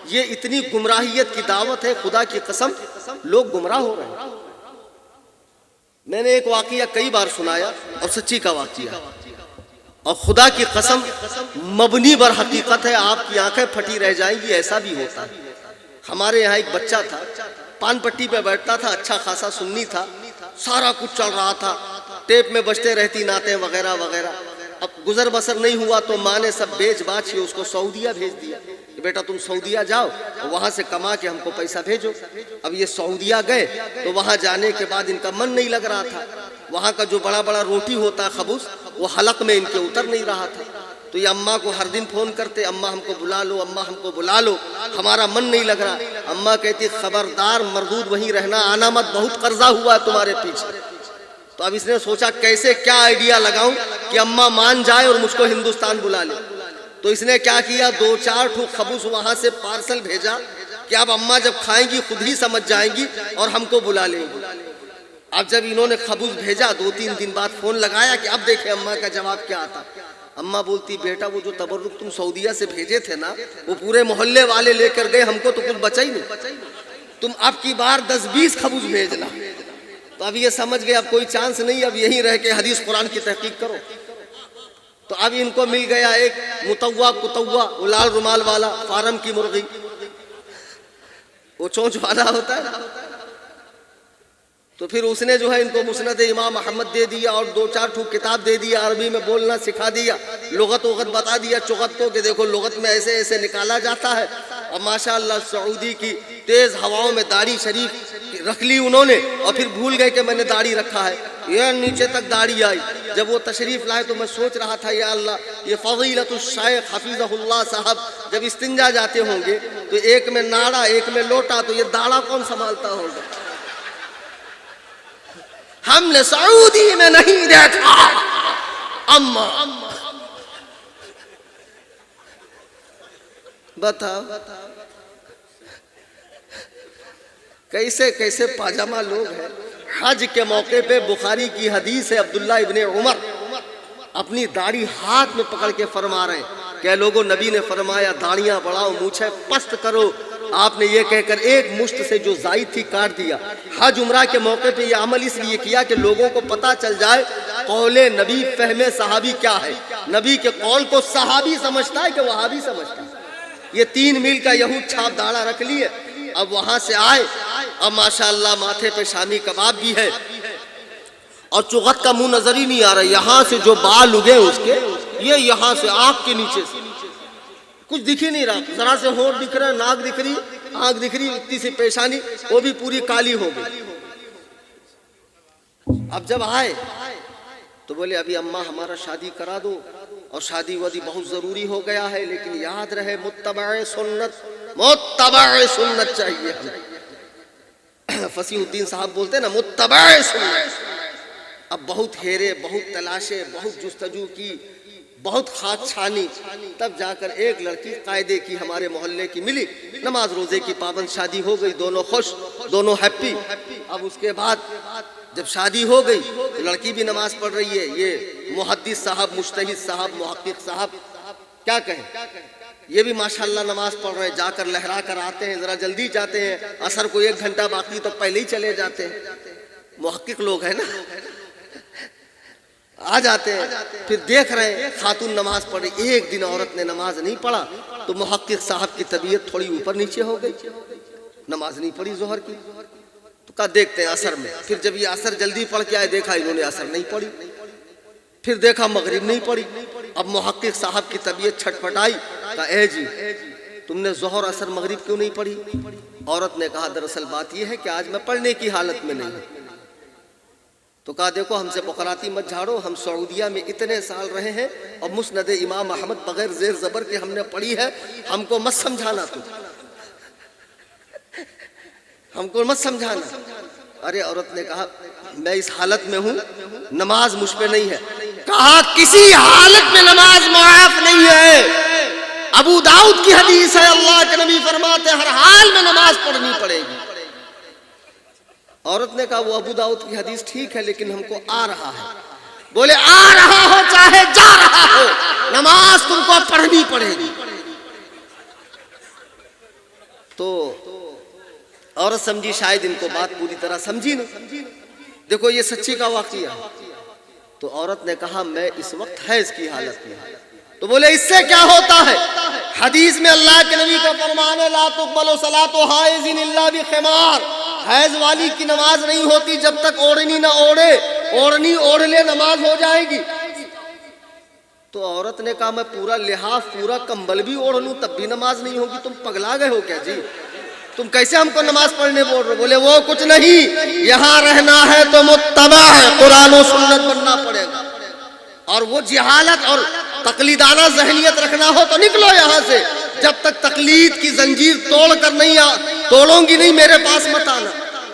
یہ اتنی گمراہیت کی دعوت ہے، خدا کی قسم لوگ گمراہ ہو رہے ہیں۔ میں نے ایک واقعہ کئی بار سنایا اور سچی کا واقعہ، اور خدا کی قسم مبنی بر حقیقت ہے، آپ کی آنکھیں پھٹی رہ جائیں گی، ایسا بھی ہوتا ہے۔ ہمارے یہاں ایک بچہ تھا، پان پٹی پہ بیٹھتا تھا، اچھا خاصا سنی تھا، سارا کچھ چل رہا تھا، ٹیپ میں بجتے رہتی نعتیں وغیرہ وغیرہ۔ اب گزر بسر نہیں ہوا تو ماں نے سب بیچ باچ کے اس کو سعودیہ بھیج دیا کہ بیٹا تم سعودیہ جاؤ اور وہاں سے کما کے ہم کو پیسہ بھیجو۔ اب یہ سعودیہ گئے تو وہاں جانے کے بعد ان کا من نہیں لگ رہا تھا، وہاں کا جو بڑا بڑا روٹی ہوتا ہے خبوز وہ حلق میں ان کے اتر نہیں رہا تھا۔ تو یہ اماں کو ہر دن فون کرتے، اماں ہم کو بلا لو، اماں ہم کو بلا لو، ہمارا من نہیں لگ رہا۔ اماں کہتی خبردار مردود وہیں رہنا، آنا مت، بہت قرضہ ہوا ہے تمہارے پیچھے۔ تو اب اس نے سوچا کیسے کیا آئیڈیا لگاؤں کہ اماں مان جائے اور مجھ کو ہندوستان بلا لے۔ تو اس نے کیا کیا، 2-4 ٹھوک خبوز وہاں سے پارسل بھیجا کہ اب اماں جب کھائیں گی خود ہی سمجھ جائیں گی اور ہم کو بلا لیں گی۔ اب جب انہوں نے خبوز بھیجا 2-3 دن بعد فون لگایا کہ اب دیکھیں اماں کا جواب کیا آتا۔ اماں بولتی بیٹا وہ جو تبرک تم سعودیہ سے بھیجے تھے نا وہ پورے محلے والے لے کر گئے، ہم کو تو کچھ بچا ہی نہیں، تم اب کی بار 10-20 خبوز بھیجنا۔ تو اب یہ سمجھ گئے اب کوئی چانس نہیں، اب یہیں رہ کے حدیث قرآن کی تحقیق کرو۔ تو اب ان کو مل گیا ایک متوا کتوا، وہ لال رومال والا، فارم کی مرغی، وہ چونچ والا ہوتا ہے۔ تو پھر اس نے جو ہے ان کو مسند امام احمد دے دیا اور 2-4 ٹھوک کتاب دے دیا، عربی میں بولنا سکھا دیا، لغت وغت بتا دیا چغت کو کہ دیکھو لغت میں ایسے ایسے نکالا جاتا ہے۔ اور ماشاءاللہ سعودی کی تیز ہواؤں میں داڑھی شریف رکھ لی انہوں نے، اور پھر بھول گئے کہ میں نے داڑھی رکھا ہے، یہ نیچے تک داڑھی آئی۔ جب وہ تشریف لائے تو میں سوچ رہا تھا یا اللہ یہ فضیلت الشیخ حفیظہ اللہ صاحب جب استنجا جاتے ہوں گے تو ایک میں ناڑا ایک میں لوٹا، تو یہ داڑھا کون سنبھالتا ہوگا؟ ہم نے سعودی میں نہیں دیکھا اماں۔ بتاؤ کیسے کیسے پاجامہ لوگ ہیں۔ حج کے موقع پہ بخاری کی حدیث ہے، عبداللہ ابن عمر اپنی داڑھی ہاتھ میں پکڑ کے فرما رہے ہیں کہ لوگوں نبی نے فرمایا داڑیاں بڑھاؤ، مونچھیں پست کرو۔ آپ نے یہ کہہ کر ایک مشت سے جو زائد تھی کاٹ دیا۔ حج عمرہ کے موقع پہ یہ عمل اس لیے کیا کہ لوگوں کو پتہ چل جائے قول نبی فہم صحابی کیا ہے۔ نبی کے قول کو صحابی سمجھتا ہے کہ وہابی سمجھتا ہے۔ یہ 3 میل کا یہود چھاپ داڑھا رکھ لیے، اب وہاں سے آئے، اب ماشاءاللہ ماتھے پہ شامی کباب بھی ہے اور چغت کا منہ نظر ہی نہیں آ رہا، یہاں سے جو بال اگے اس کے، یہ یہاں سے آنکھ کے نیچے سے کچھ دکھ ہی نہیں رہا، ذرا سے ہونٹ دکھ رہا ہے، ناک دکھ رہی، آنکھ دکھ رہی، اتنی سی پیشانی وہ بھی پوری کالی ہو گئی۔ اب جب آئے تو بولے ابھی اماں ہمارا شادی کرا دو، اور شادی وادی بہت ضروری ہو گیا ہے، لیکن یاد رہے متبع سنت چاہیے ہمیں۔ فصیح الدین صاحب بولتے ہیں نا متبع سنت۔ اب بہت ہیرے، بہت تلاشے، بہت جستجو کی، بہت خاک چھانی، تب جا کر ایک لڑکی قاعدے کی ہمارے محلے کی ملی، نماز روزے کی پابند، شادی ہو گئی، دونوں خوش، دونوں ہیپی۔ اب اس کے بعد جب شادی ہو گئی تو لڑکی بھی نماز پڑھ رہی ہے، یہ محدث صاحب، مجتہد صاحب، محقق صاحب کیا کہیں، یہ بھی ماشاءاللہ نماز پڑھ رہے ہیں، جا کر لہرا کر آتے ہیں، ذرا جلدی جاتے ہیں، عصر کو 1 گھنٹہ باقی تو پہلے ہی چلے جاتے ہیں، محقق لوگ ہیں نا، آ جاتے ہیں، پھر دیکھ رہے ہیں خاتون نماز پڑھی۔ ایک دن عورت نے نماز نہیں پڑھا تو محقق صاحب کی طبیعت تھوڑی اوپر نیچے ہو گئی، نماز نہیں پڑھی ظہر کی، تو کہا دیکھتے ہیں عصر میں۔ پھر جب یہ عصر جلدی پڑھ کے آئے دیکھا انہوں نے عصر نہیں پڑھی، پھر دیکھا مغرب نہیں پڑھی۔ اب محقق صاحب کی طبیعت چھٹپٹائی، کہا اے جی تم نے ظہر عصر مغرب کیوں نہیں پڑھی؟ عورت نے کہا دراصل بات یہ ہے کہ آج میں پڑھنے کی حالت میں نہیں ہوں۔ تو کہا دیکھو ہم سے بقراتی مت جھاڑو، ہم سعودیہ میں اتنے سال رہے ہیں اور مسند امام احمد بغیر زیر زبر کے ہم نے پڑھی ہے، ہم کو مت سمجھانا، تو ہم کو مت سمجھانا۔ ارے عورت نے کہا میں اس حالت میں ہوں، نماز مجھ پہ نہیں ہے، کہا کسی حالت میں نماز معاف نہیں ہے۔ ابو داؤد کی حدیث ہے، اللہ کے نبی فرماتے ہر حال میں نماز پڑھنی پڑے گی۔ عورت نے کہا وہ ابو داؤد کی حدیث ٹھیک ہے لیکن ہم کو آ رہا ہے۔ بولے آ رہا ہو چاہے جا رہا ہو، نماز تم کو پڑھنی پڑے گی۔ تو عورت سمجھی شاید ان کو بات پوری طرح سمجھی نہیں۔ دیکھو یہ سچی کا واقعہ ہے۔ تو عورت نے کہا میں اس وقت حیض کی حالت میں ہوں۔ تو بولے اس سے کیا ہوتا ہے؟ حدیث میں اللہ کے نبی کا فرمان ہے لا تقبل صلاۃ حائض الا بخمار، حیض والی کی نماز نہیں ہوتی جب تک اوڑھنی نہ اوڑھے، اوڑھنی اوڑھ لے نماز ہو جائے گی۔ تو عورت نے کہا میں پورا لحاف پورا کمبل بھی اوڑھ لوں تب بھی نماز نہیں ہوگی، تم پگلا گئے ہو کیا جی؟ تم کیسے ہم کو نماز پڑھنے بول رہے ہو؟ بولے وہ کچھ نہیں، یہاں رہنا ہے تو متبع ہے، قرآن و سنت بننا پڑے گا، اور وہ جہالت اور تقلیدانہ ذہنیت رکھنا ہو تو نکلو یہاں سے، جب تک تقلید کی زنجیر توڑ کر نہیں توڑوں گی نہیں میرے پاس مت آنا۔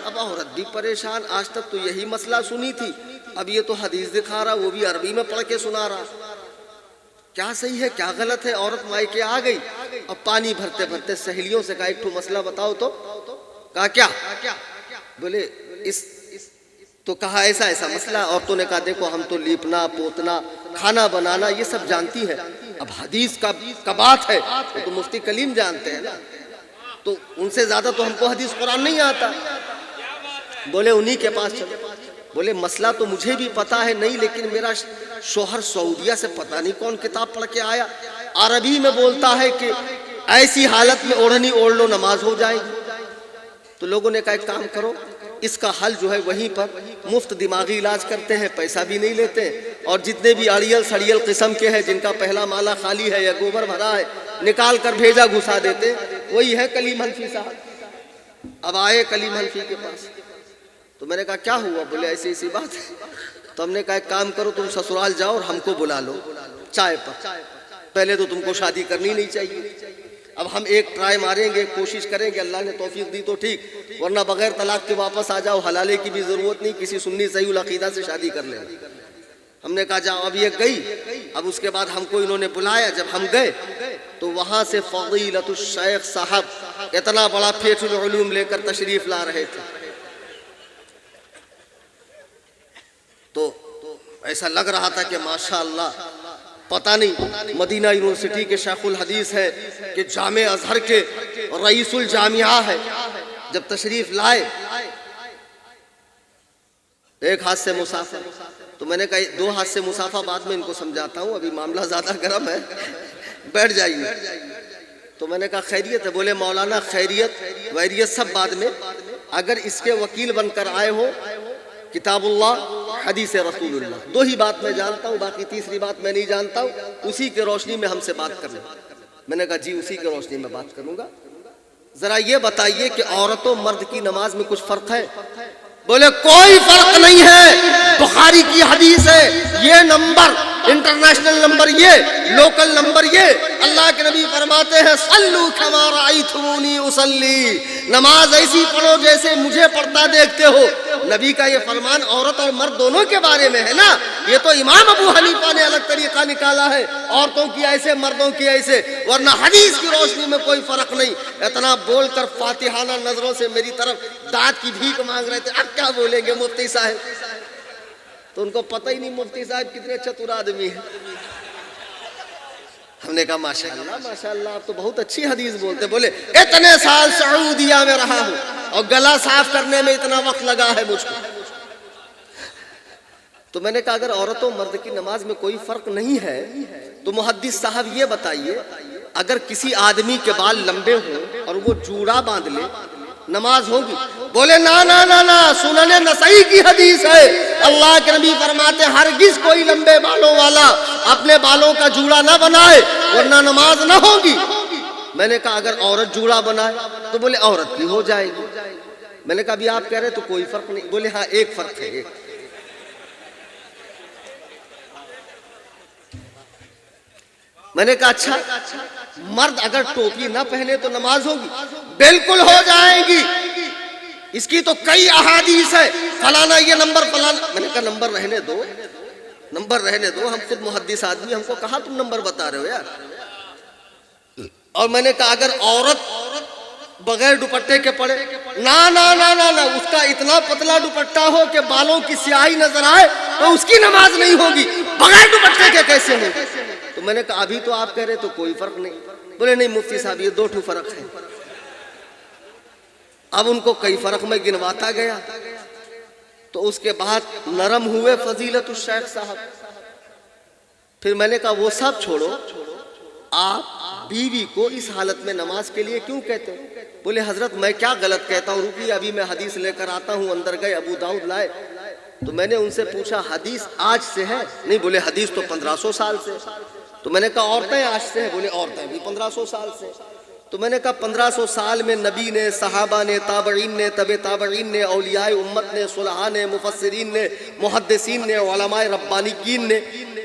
اب عورت بھی پریشان، آج تک تو یہی مسئلہ سنی تھی، اب یہ تو حدیث دکھا رہا، وہ بھی عربی میں پڑھ کے سنا رہا، کیا صحیح ہے کیا غلط ہے؟ عورت مائکے آ گئی، اب پانی بھرتے بھرتے سہیلیوں سے کہا ایک ٹھو مسئلہ بتاؤ تو، کہا کیا؟ بولے تو کہا ایسا ایسا مسئلہ، عورتوں نے کہا دیکھو ہم تو لیپنا پوتنا کھانا بنانا یہ سب جانتی ہے، اب حدیث کا بات ہے وہ تو مفتی کلیم جانتے ہیں نا، تو ان سے زیادہ تو ہم کو حدیث قرآن نہیں آتا۔ بولے انہی کے پاس چلو۔ بولے مسئلہ تو مجھے بھی پتا ہے نہیں، لیکن میرا شوہر سعودیہ سے پتہ نہیں کون کتاب پڑھ کے آیا، عربی میں بولتا ہے کہ ایسی حالت میں اوڑھنی اوڑھ لو نماز ہو جائے گی۔ تو لوگوں نے کہا ایک کام کرو، اس کا حل جو ہے وہیں پر مفت دماغی علاج کرتے ہیں، پیسہ بھی نہیں لیتے، اور جتنے بھی اڑیل سڑیل قسم کے ہیں جن کا پہلا مالا خالی ہے یا گوبر بھرا ہے نکال کر بھیجا گھسا دیتے، وہی ہے کلیم حنفی صاحب۔ اب آئے کلیم حنفی کے پاس، تو میں نے کہا کیا ہوا؟ بولے ایسی ایسی بات ہے۔ تو ہم نے کہا ایک کام کرو تم سسرال جاؤ اور ہم کو بلا لو چائے پر، پہلے تو تم کو شادی کرنی نہیں چاہیے، اب ہم ایک ٹرائی ماریں گے، کوشش کریں گے، اللہ نے توفیق دی تو ٹھیک، ورنہ بغیر طلاق کے واپس آ جاؤ، حلالے کی بھی ضرورت نہیں، کسی سنی صحیح العقیدہ سے شادی کر لیں۔ ہم نے کہا جاؤ، اب یہ گئی، اب اس کے بعد ہم کو انہوں نے بلایا، جب ہم گئے تو وہاں سے فضیلت الشیخ صاحب اتنا بڑا پھیٹ العلوم لے کر تشریف لا رہے تھے، تو ایسا لگ رہا تھا کہ ماشاءاللہ پتہ نہیں مدینہ یونیورسٹی کے شیخ الحدیث ہے کہ جامع ازہر کے رئیس الجامعہ ہے۔ جب تشریف لائے ایک ہاتھ سے مسافہ، تو میں نے کہا دو ہاتھ سے مسافہ بعد میں ان کو سمجھاتا ہوں، ابھی معاملہ زیادہ گرم ہے، بیٹھ جائیے۔ تو میں نے کہا خیریت ہے؟ بولے مولانا خیریت ویریت سب بعد میں، اگر اس کے وکیل بن کر آئے ہو کتاب اللہ حدیث رسول اللہ، دو ہی بات میں جانتا ہوں، باقی تیسری بات میں نہیں جانتا ہوں، اسی کے روشنی میں ہم سے بات کرنا۔ میں نے کہا جی اسی کے روشنی میں بات کروں گا، ذرا یہ بتائیے کہ عورت و مرد کی نماز میں کچھ فرق ہے؟ بولے کوئی فرق نہیں ہے، بخاری کی حدیث ہے، یہ نمبر انٹرنیشنل نمبر یہ، لوکل نمبر یہ، اللہ کے نبی فرماتے ہیں صلو کما رأیتمونی اصلی، نماز ایسی پڑھو جیسے مجھے پڑھتا دیکھتے ہو۔ نبی کا یہ فرمان عورت اور مرد دونوں کے بارے میں ہے نا، یہ تو امام ابو حنیفہ نے الگ طریقہ نکالا ہے، عورتوں کی ایسے مردوں کی ایسے، ورنہ حدیث کی روشنی میں کوئی فرق نہیں۔ اتنا بول کر فاتحانہ نظروں سے میری طرف داد کی بھیک مانگ رہے تھے، اب کیا بولیں گے مفتی صاحب؟ تو ان کو پتہ ہی نہیں مفتی صاحب کتنے چتر آدمی ہیں۔ ہم نے کہا ماشاءاللہ ماشاءاللہ آپ تو بہت اچھی حدیث بولتے۔ بولے اتنے سال سعودیہ میں رہا ہوں اور گلا صاف کرنے میں اتنا وقت لگا ہے مجھ کو۔ تو میں نے کہا اگر عورت و مرد کی نماز میں کوئی فرق نہیں ہے تو محدث صاحب یہ بتائیے اگر کسی آدمی کے بال لمبے ہوں اور وہ جوڑا باندھ لے نماز ہوگی؟ بولے نا نا نا نا، سنن نسائی کی حدیث ہے، اللہ کے نبی فرماتے ہرگز کوئی لمبے بالوں والا اپنے بالوں کا جوڑا نہ بنائے ورنہ نماز نہ ہوگی۔ میں نے کہا اگر عورت جوڑا بنائے تو بولے عورت کی ہو جائے گی۔ میں نے کہا ابھی آپ کہہ رہے تو کوئی فرق نہیں، بولے ہاں ایک فرق ہے ایک۔ میں نے کہا اچھا مرد اگر ٹوپی نہ پہنے تو نماز ہوگی؟ بالکل ہو جائے گی، اس کی تو کئی احادیث ہے، فلانا یہ نمبر فلانا۔ میں نے کہا نمبر رہنے دو، نمبر رہنے دو، ہم خود محدث آدمی، ہم کو کہاں تم نمبر بتا رہے ہو یار. اور میں نے کہا اگر عورت بغیر دوپٹے کے پڑے، نا نا نا نا نا، اس کا اتنا پتلا دوپٹہ ہو کہ بالوں کی سیاہی نظر آئے تو اس کی نماز نہیں ہوگی، بغیر دوپٹے کے کیسے ہوگی؟ تو میں نے کہا ابھی تو آپ کہہ رہے تو کوئی فرق نہیں. بولے نہیں مفتی صاحب یہ 2 فرق ہے. اب ان کو کئی فرق میں گنواتا گیا تو اس کے بعد نرم ہوئے فضیلت الشیخ صاحب. پھر میں نے کہا وہ سب چھوڑو، آپ بیوی کو اس حالت میں نماز کے لیے کیوں کہتے ہو؟ بولے حضرت میں کیا غلط کہتا ہوں، رکیے ابھی میں حدیث لے کر آتا ہوں. اندر گئے، ابو داؤد لائے. تو میں نے ان سے پوچھا حدیث آج سے ہے؟ نہیں، بولے حدیث تو 1500 سال سے. تو میں نے کہا عورتیں آج سے ہیں؟ بولے عورتیں بھی 1500 سال سے. تو میں نے کہا 1500 سال میں نبی نے، صحابہ نے، تابعین نے، تبع تابعین نے، اولیاء امت نے، صلحاء نے، مفسرین نے، محدثین نے، علماء ربانیین نے،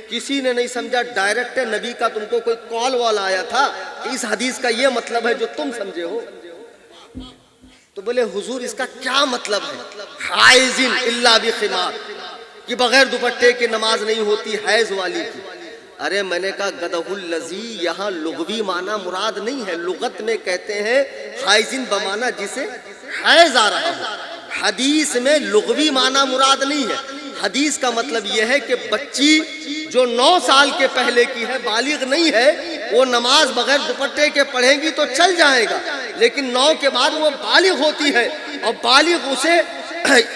کسی نے نہیں سمجھا ڈائریکٹ نبی کا تم کو کوئی کال وال آیا تھا کہ اس حدیث کا یہ مطلب ہے جو تم سمجھے ہو؟ تو بولے حضور اس کا کیا مطلب ہے؟ حائزن الا بخمار، کہ بغیر دوپٹے کے نماز نہیں ہوتی حیض والی کی. ارے میں نے کہا گدہ الذی، یہاں لغوی معنی مراد نہیں ہے، لغت میں کہتے ہیں حائزن بمعنی جسے حیض آ رہا ہو. حدیث میں لغوی معنی مراد نہیں ہے. حدیث کا مطلب یہ ہے کہ بچی جو 9 سال کے پہلے کی ہے، بالغ نہیں ہے، وہ نماز بغیر دوپٹے کے پڑھیں گی تو چل جائے گا، لیکن 9 کے بعد وہ بالغ ہوتی ہے. اور بالغ اسے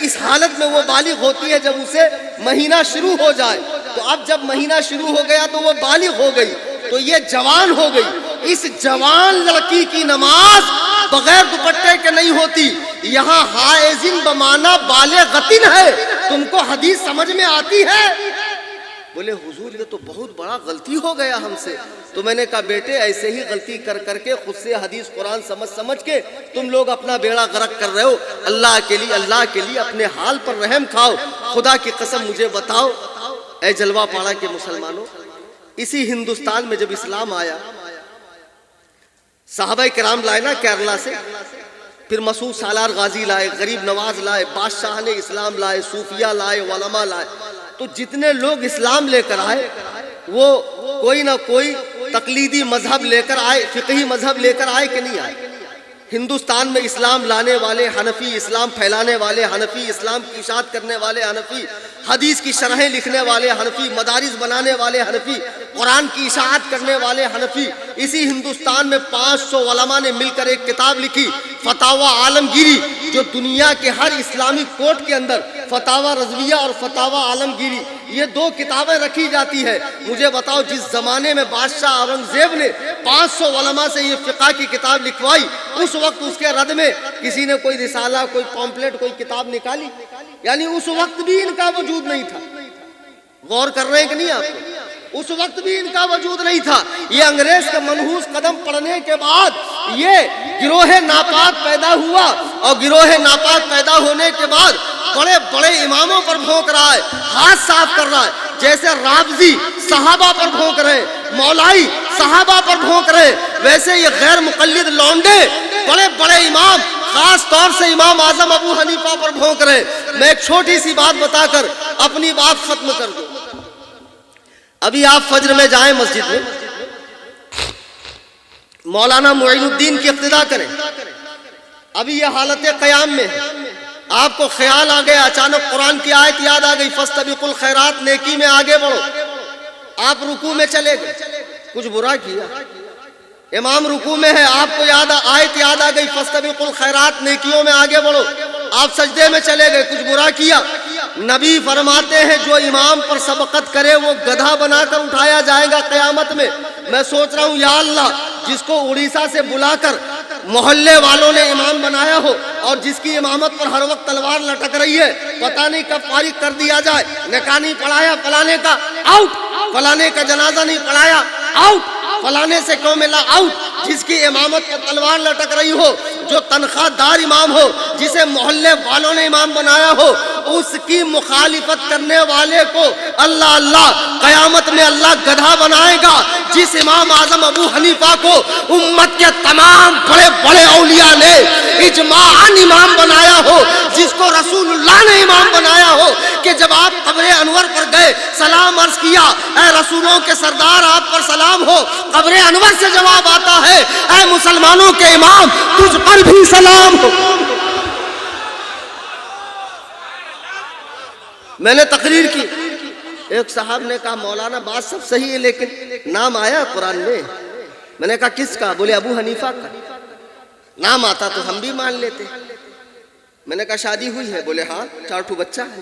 اس حالت میں وہ بالغ ہوتی ہے جب اسے مہینہ شروع ہو جائے. تو اب جب مہینہ شروع ہو گیا تو وہ بالغ ہو گئی، تو یہ جوان ہو گئی. اس جوان لڑکی کی نماز بغیر دوپٹے کے نہیں ہوتی. یہاں حائزن بمعنی بالغتن ہے. تم کو حدیث سمجھ میں آتی ہے؟ بولے حضور یہ تو بہت بڑا غلطی ہو گیا ہم سے. تو میں نے کہا بیٹے ایسے ہی غلطی کر کر کے خود سے حدیث قرآن سمجھ کے تم لوگ اپنا بیڑا غرق کر رہے ہو. اللہ کے لیے اپنے حال پر رحم کھاؤ. خدا کی قسم مجھے بتاؤ اے جلوہ پاڑا کے مسلمانوں، اسی ہندوستان میں جب اسلام آیا، صحابہ کرام لائے نا کیرلا سے، پھر مسعود سالار غازی لائے، غریب نواز لائے، بادشاہ نے اسلام لائے، صوفیہ لائے، علماء لائے. تو جتنے لوگ اسلام لے کر آئے وہ کوئی نہ کوئی تقلیدی مذہب لے کر آئے، فقہی مذہب لے کر آئے کہ نہیں آئے؟ ہندوستان میں اسلام لانے والے حنفی، اسلام پھیلانے والے حنفی، اسلام کی اشاعت کرنے والے حنفی، حدیث کی شرحیں لکھنے والے حنفی، مدارس بنانے والے حنفی، قرآن کی اشاعت کرنے والے حنفی. اسی ہندوستان میں 500 علماء نے مل کر ایک کتاب لکھی، فتاوی عالمگیری، جو دنیا کے ہر اسلامی کورٹ کے اندر فتاوی رضویہ اور فتاوی عالمگیری، یہ 2 کتابیں رکھی جاتی ہے. مجھے بتاؤ جس زمانے میں بادشاہ اورنگزیب نے 500 علماء سے یہ فقہ کی کتاب لکھوائی، اس وقت اس کے رد میں کسی نے کوئی رسالہ، کوئی پامپلیٹ، کوئی کتاب نکالی؟ یعنی اس وقت بھی ان کا وجود نہیں تھا. غور کر رہے ہیں کہ نہیں آپ؟ اس وقت بھی ان کا وجود نہیں تھا. یہ انگریز کا منحوس قدم پڑنے کے بعد یہ گروہ ناپاک پیدا ہوا، اور گروہ ناپاک پیدا ہونے کے بعد بڑے بڑے اماموں پر بھونک رہا ہے، ہاتھ صاف کر رہا ہے. جیسے رابضی صحابہ پر بھونک رہے، مولائی صحابہ پر بھونک رہے، ویسے یہ غیر مقلد لونڈے بڑے بڑے امام، خاص طور سے امام اعظم ابو حنیفہ پر بھونک رہے. میں ایک چھوٹی سی بات بتا کر اپنی بات ختم کر دوں. ابھی آپ فجر میں جائیں مسجد میں، مولانا معین الدین کی اقتداء کریں. ابھی یہ حالت قیام میں ہے، آپ کو خیال آ گیا، اچانک قرآن کی آیت یاد آ گئی، فاستبقوا الخیرات، نیکی میں آگے بڑھو. آپ رکوع میں چلے گئے، کچھ برا کیا، امام رکوع میں ہے، آپ کو آیت یاد آ گئی، فاستبقوا الخیرات، نیکیوں میں آگے بڑھو. آپ سجدے میں چلے گئے، کچھ برا کیا. نبی فرماتے ہیں جو امام پر سبقت کرے وہ گدھا بنا کر اٹھایا جائے گا قیامت میں. میں سوچ رہا ہوں یا اللہ، جس کو اڑیسہ سے بلا کر محلے والوں نے امام بنایا ہو اور جس کی امامت پر ہر وقت تلوار لٹک رہی ہے، پتہ نہیں کب فارغ کر دیا جائے. نکاح نہیں پڑھایا فلانے کا، آؤٹ. فلانے کا جنازہ نہیں پڑھایا، آؤٹ. فلانے سے کیوں ملا، آؤٹ. جس کی امامت پر تلوار لٹک رہی ہو، جو تنخواہ دار امام ہو، جسے محلے والوں نے امام بنایا ہو، اس کی مخالفت کرنے والے کو اللہ قیامت میں اللہ گدھا بنائے گا. جس امام اعظم ابو حنیفہ کو امت کے تمام بڑے بڑے اولیاء نے اجماعاً امام بنایا ہو، جس کو رسول اللہ نے امام بنایا ہو، کہ جب آپ قبر انور پر گئے سلام عرض کیا، اے رسولوں کے سردار آپ پر سلام ہو، قبر انور سے جواب آتا ہے اے مسلمانوں کے امام تجھ پر بھی سلام ہو۔ میں نے تقریر کی، ایک صاحب نے کہا مولانا بات سب صحیح ہے لیکن نام آیا قرآن میں نے کہا کس کا؟ بولے ابو حنیفہ کا۔ نام آتا تو ہم بھی مان لیتے۔ میں نے کہا شادی ہوئی ہے؟ بولے ہاں 4 بچہ ہے۔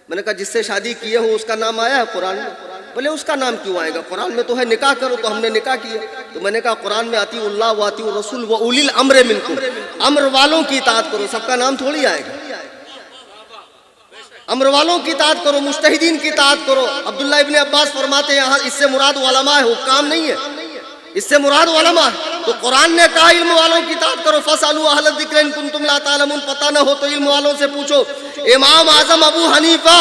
میں نے کہا جس سے شادی کیے ہو اس کا نام آیا ہے قرآن میں؟ بولے اس کا نام کیوں آئے گا، قرآن میں تو ہے نکاح کرو، تو ہم نے نکاح کیا۔ تو میں نے کہا قرآن میں اطیعوا اللہ و اطیعوا الرسول و اولی الامر منکم، امر والوں کی اطاعت کرو، سب کا نام تھوڑی آئے گا۔ امر والوں کی اطاعت کرو، مجتہدین کی اطاعت کرو۔ عبداللہ ابن عباس فرماتے ہیں یہاں اس سے مراد علماء ہے، حکام نہیں ہے، اس سے مراد علماء ہے۔ تو قرآن نے کہا علم والوں کی اطاعت کرو، فاسألوا اہل الذکر ان کنتم لا تعلمون، پتہ نہ ہو تو علم والوں سے پوچھو۔ امام اعظم ابو حنیفہ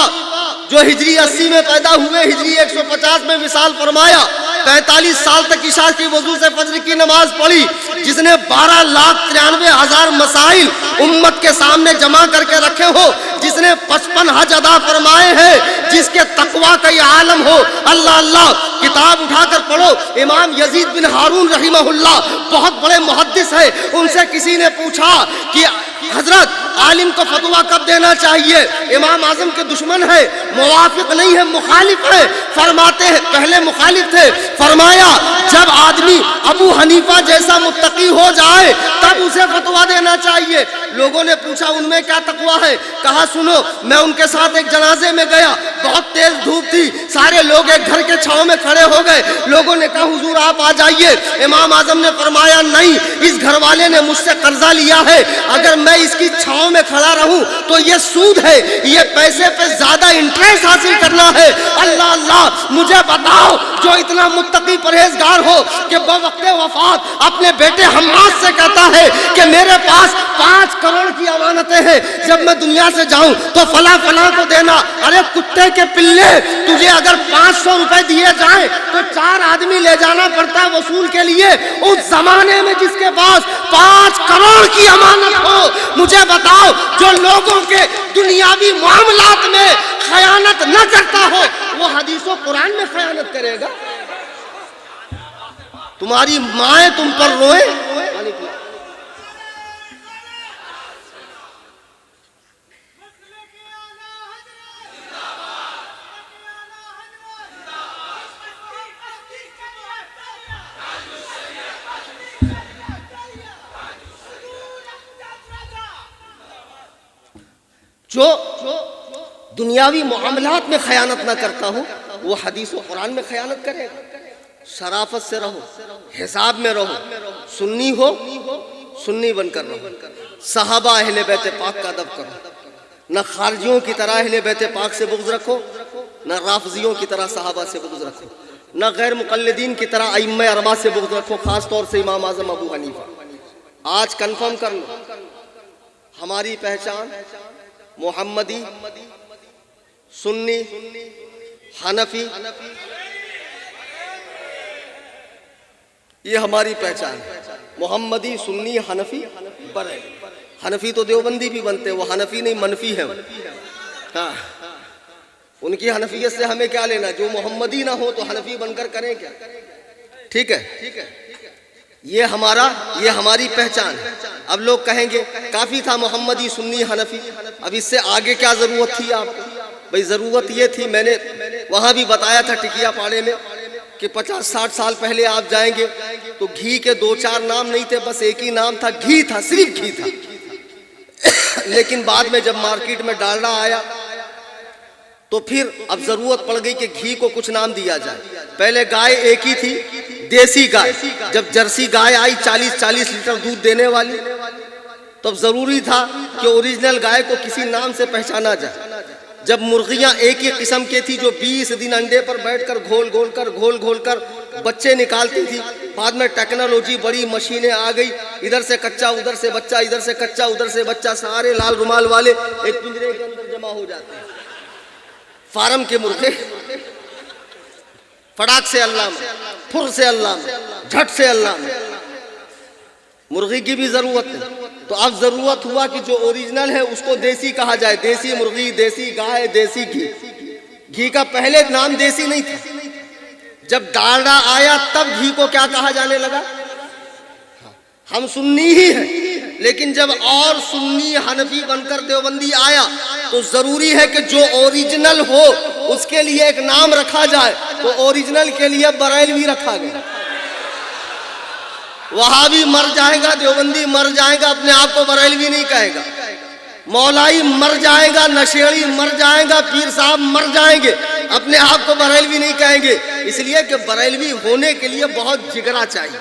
جو ہجری 80 میں پیدا ہوئے، ہجری 150 میں وصال فرمایا، 45 سال تک عشاء کی وضو سے فجر کی نماز پڑھی، جس نے 12,93,000 مسائل امت کے سامنے جمع کر کے رکھے ہو، جس نے 55 حج ادا فرمائے ہیں، جس کے تقویٰ کا یہ عالم ہو، اللہ اللہ کتاب اٹھا کر پڑھو۔ امام یزید بن ہارون رحمہ اللہ بہت بڑے محدث ہے، ان سے کسی نے پوچھا کہ حضرت عالم کو فتویٰ کب دینا چاہیے؟ امام اعظم کے دشمن ہے، موافق نہیں ہے، مخالف ہے۔ فرماتے ہیں پہلے مخالف تھے، فرمایا جب آدمی ابو حنیفہ جیسا متقی ہو جائے تب اسے فتویٰ دینا چاہیے۔ لوگوں نے پوچھا ان میں کیا تقویٰ ہے؟ کہا سنو، میں ان کے ساتھ ایک جنازے میں گیا، بہت تیز دھوپ تھی، سارے لوگ ایک گھر کے چھاؤں میں کھڑے ہو گئے، لوگوں نے کہا حضور آپ آ جائیے۔ امام اعظم نے فرمایا نہیں، اس گھر والے نے مجھ سے قرضہ لیا ہے، اگر میں اس کی چھاؤں میں کھڑا رہوں تو یہ سود ہے، یہ پیسے پہ زیادہ انٹریسٹ حاصل کرنا ہے۔ اللہ اللہ مجھے بتاؤ جو اتنا متقی پرہیزگار ہو کہ بوقت وفات اپنے بیٹے حماد سے کہتا ہے کہ میرے پاس 5 کروڑ کی امانتیں ہیں، جب میں دنیا سے جاؤں تو فلاں فلاں کو دینا۔ ارے کتے کے پلے، تجھے اگر 500 روپے دیے جائیں تو 4 آدمی لے جانا پڑتا ہے وصول کے لیے، اس زمانے میں جس کے پاس 5 کروڑ کی امانت ہو، مجھے بتاؤ جو لوگوں کے دنیاوی معاملات میں خیانت نہ کرتا ہو وہ حدیث و قرآن میں خیانت کرے گا؟ تمہاری مائیں تم پر روئیں۔ جو دنیاوی معاملات میں خیانت نہ کرتا ہو وہ حدیث و قرآن میں خیانت کرے گا۔ شرافت سے رہو، حساب میں رہو، سنی ہو سنی بن کر رہو، صحابہ اہل بیت پاک کا ادب کرو، نہ خارجیوں کی طرح اہل بیت پاک سے بغض رکھو، نہ رافضیوں کی طرح صحابہ سے بغض رکھو، نہ غیر مقلدین کی طرح ائمہ اربعہ سے بغض رکھو، خاص طور سے امام اعظم ابو حنیفہ۔ آج کنفرم کر لو ہماری پہچان محمدی، سنی، حنفی، یہ ہماری پہچان ہے۔ محمدی، سنی، حنفی، بڑے حنفی تو دیوبندی بھی بنتے ہیں، وہ حنفی نہیں منفی ہے۔ ہاں ان کی حنفیت سے ہمیں کیا لینا، جو محمدی نہ ہو تو حنفی بن کر کریں کیا؟ ٹھیک ہے، یہ ہماری پہچان ہے۔ اب لوگ کہیں گے کافی تھا محمدی، سنی، حنفی، اب اس سے آگے کیا ضرورت تھی آپ کو؟ بھئی ضرورت یہ تھی، میں نے وہاں بھی بتایا تھا ٹکیا پاڑے میں کہ 50-60 سال پہلے آپ جائیں گے تو گھی کے 2-4 نام نہیں تھے، بس ایک ہی نام تھا، گھی تھا، صرف گھی تھا۔ لیکن بعد میں جب مارکیٹ میں ڈالڈا آیا تو پھر اب ضرورت پڑ گئی کہ گھی کو کچھ نام دیا جائے۔ پہلے گائے ایک ہی تھی، دیسی گائے، جب جرسی گائے آئی 40-40 لیٹر دودھ دینے والی، تب ضروری تھا کہ اوریجنل گائے کو کسی نام سے پہچانا جائے۔ جب مرغیاں ایک ہی قسم کی تھی جو 20 دن انڈے پر بیٹھ کر گھول گھول کر بچے نکالتی تھی، بعد میں ٹیکنالوجی بڑی، مشینیں آ گئی، ادھر سے کچا ادھر سے بچہ، ادھر سے کچا ادھر سے بچہ، سارے لال رومال والے ایک پنجرے کے اندر جمع ہو جاتے ہیں۔ فارم کے مرغے فڑاک سے اللہ میں، پھر سے اللہ میں، جھٹ سے اللہ میں۔ مرغی کی بھی ضرورت ہے، تو اب ضرورت ہوا کہ جو اوریجنل ہے اس کو دیسی کہا جائے، دیسی مرغی، دیسی گائے، دیسی گھی۔ گھی کا پہلے نام دیسی نہیں تھا، جب ڈالڈا آیا تب گھی کو کیا کہا جانے لگا؟ ہم سنی ہی ہیں، لیکن جب اور سنی حنفی بن کر دیوبندی آیا تو ضروری ہے کہ جو اوریجنل ہو اس کے لیے ایک نام رکھا جائے، تو اوریجنل کے لیے بریلوی رکھا گیا۔ وہابی مر جائے گا، دیوبندی مر جائے گا، اپنے آپ کو بریلوی نہیں کہے گا۔ مولائی مر جائے گا، نشیڑی مر جائے گا، پیر صاحب مر جائیں گے، اپنے آپ کو بریلوی نہیں کہیں گے، اس لیے کہ بریلوی ہونے کے لیے بہت جگرا چاہیے،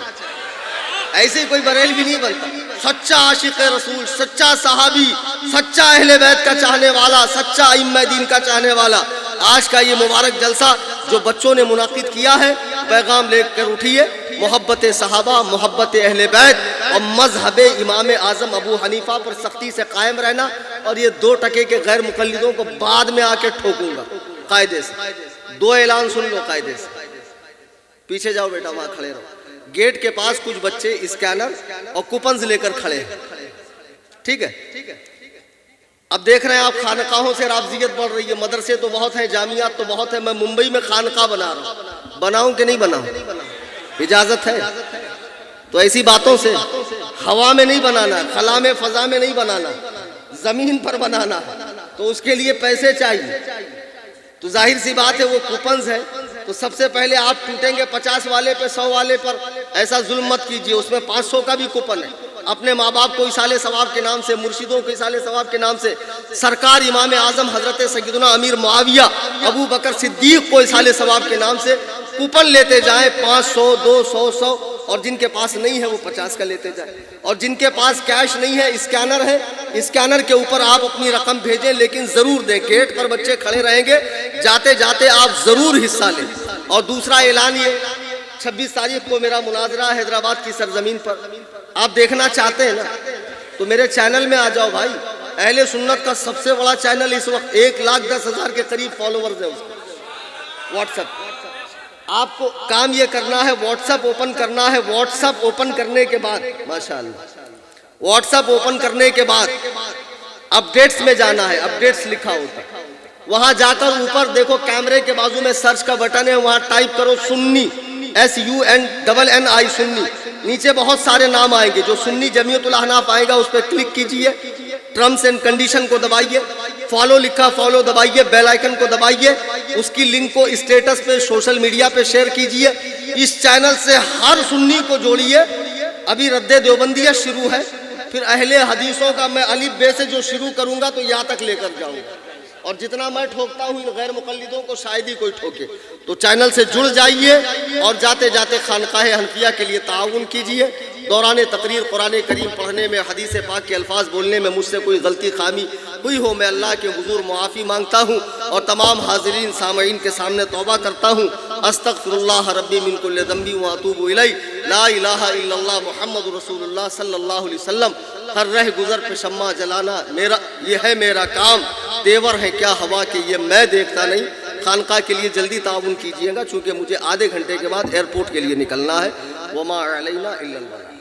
ایسے کوئی بریلوی نہیں بنتا۔ سچا عاشق رسول، سچا صحابی، سچا اہل بیت کا چاہنے والا، سچا ائمہ دین کا چاہنے والا۔ آج کا یہ مبارک جلسہ جو بچوں نے منعقد کیا ہے، پیغام لے کر اٹھیے، محبت صحابہ، محبت اہل بیت اور مذہب امام اعظم ابو حنیفہ پر سختی سے قائم رہنا، اور یہ 2 ٹکے کے غیر مقلدوں کو بعد میں آ کے ٹھوکوں گا قاعدے سے۔ 2 اعلان سن لو قاعدے سے، پیچھے جاؤ بیٹا، وہاں کھڑے رہو۔ گیٹ کے پاس کچھ بچے اسکینر اور کوپنز لے کر کھڑے ہیں، ٹھیک ہے؟ اب دیکھ رہے ہیں آپ خانقاہوں سے رافضیت بڑھ رہی ہے، مدرسے تو بہت ہیں، جامعات تو بہت ہیں، میں ممبئی میں خانقاہ بنا رہا ہوں، بناؤں کہ نہیں بناؤں؟ اجازت ہے؟ تو ایسی باتوں سے ہوا میں نہیں بنانا، خلا میں فضا میں نہیں بنانا، زمین پر بنانا، تو اس کے لیے پیسے چاہیے۔ تو ظاہر سی بات ہے وہ کوپنز ہے، تو سب سے پہلے آپ ٹوٹیں گے 50 والے پہ، 100 والے پر، ایسا ظلم مت کیجئے، اس میں 500 کا بھی کوپن ہے۔ اپنے ماں باپ کو اصال ثواب کے نام سے، مرشدوں کو اصال ثواب کے نام سے، سرکار امام اعظم حضرت سیدنا امیر معاویہ ابو بکر صدیق کو اصال ثواب کے نام سے کوپن لیتے جائیں، 500، 200، 100، اور جن کے پاس نہیں ہے وہ 50 کا لیتے جائیں، اور جن کے پاس کیش نہیں ہے، اسکینر ہے، اسکینر کے اوپر آپ اپنی رقم بھیجیں، لیکن ضرور دیں۔ گیٹ پر بچے کھڑے رہیں گے، جاتے جاتے آپ ضرور حصہ لیں۔ اور دوسرا اعلان یہ، 26 تاریخ کو میرا مناظرہ حیدرآباد کی سرزمین پر، آپ دیکھنا چاہتے ہیں نا تو میرے چینل میں آ جاؤ بھائی۔ اہل سنت کا سب سے بڑا چینل اس وقت 1,10,000 کے قریب فالوورز ہیں اس کا، واٹس ایپ۔ آپ کو کام یہ کرنا ہے، واٹس ایپ اوپن کرنا ہے، واٹس ایپ اوپن کرنے کے بعد، ماشاءاللہ، واٹس ایپ اوپن کرنے کے بعد اپڈیٹس میں جانا ہے، اپڈیٹس لکھا ہوتا ہے، وہاں جا کر اوپر دیکھو کیمرے کے بازو میں سرچ کا بٹن ہے، وہاں ٹائپ کرو سنی، SUNNI سنی، نیچے بہت سارے نام آئیں گے، جو سنی جمعیت الاحناف آئے گا اس پہ کلک کیجئے، ٹرمز اینڈ کنڈیشن کو دبائیے، فالو لکھا فالو دبائیے، بیل آئیکن کو دبائیے، اس کی لنک کو اسٹیٹس پہ سوشل میڈیا پہ شیئر کیجئے، اس چینل سے ہر سنی کو جوڑیے۔ ابھی رد دیوبندیہ شروع ہے، پھر اہل حدیثوں کا میں الف بے سے جو شروع کروں گا تو یہاں تک لے کر جاؤں گا، اور جتنا میں ٹھوکتا ہوں ان غیر مقلدوں کو شاید ہی کوئی ٹھوکے۔ تو چینل سے جڑ جائیے اور جاتے جاتے خانقاہ حنفیہ کے لیے تعاون کیجئے۔ دوران تقریر قرآن کریم پڑھنے میں، حدیث پاک کے الفاظ بولنے میں مجھ سے کوئی غلطی خامی ہوئی ہو، میں اللہ کے حضور معافی مانگتا ہوں اور تمام حاضرین سامعین کے سامنے توبہ کرتا ہوں۔ استغفر اللہ ربی من کل ذنب واتوب الیہ، لا الہ الا اللہ محمد رسول اللہ صلی اللہ علیہ وسلم۔ ہر رہ گزر پہ شمع جلانا یہ ہے میرا کام، تیور ہے کیا ہوا کہ یہ میں دیکھتا نہیں۔ خانقاہ کے لیے جلدی تعاون کیجئے گا، چونکہ مجھے آدھے گھنٹے کے بعد ایئرپورٹ کے لیے نکلنا ہے۔ وما علینا الا البلاغ۔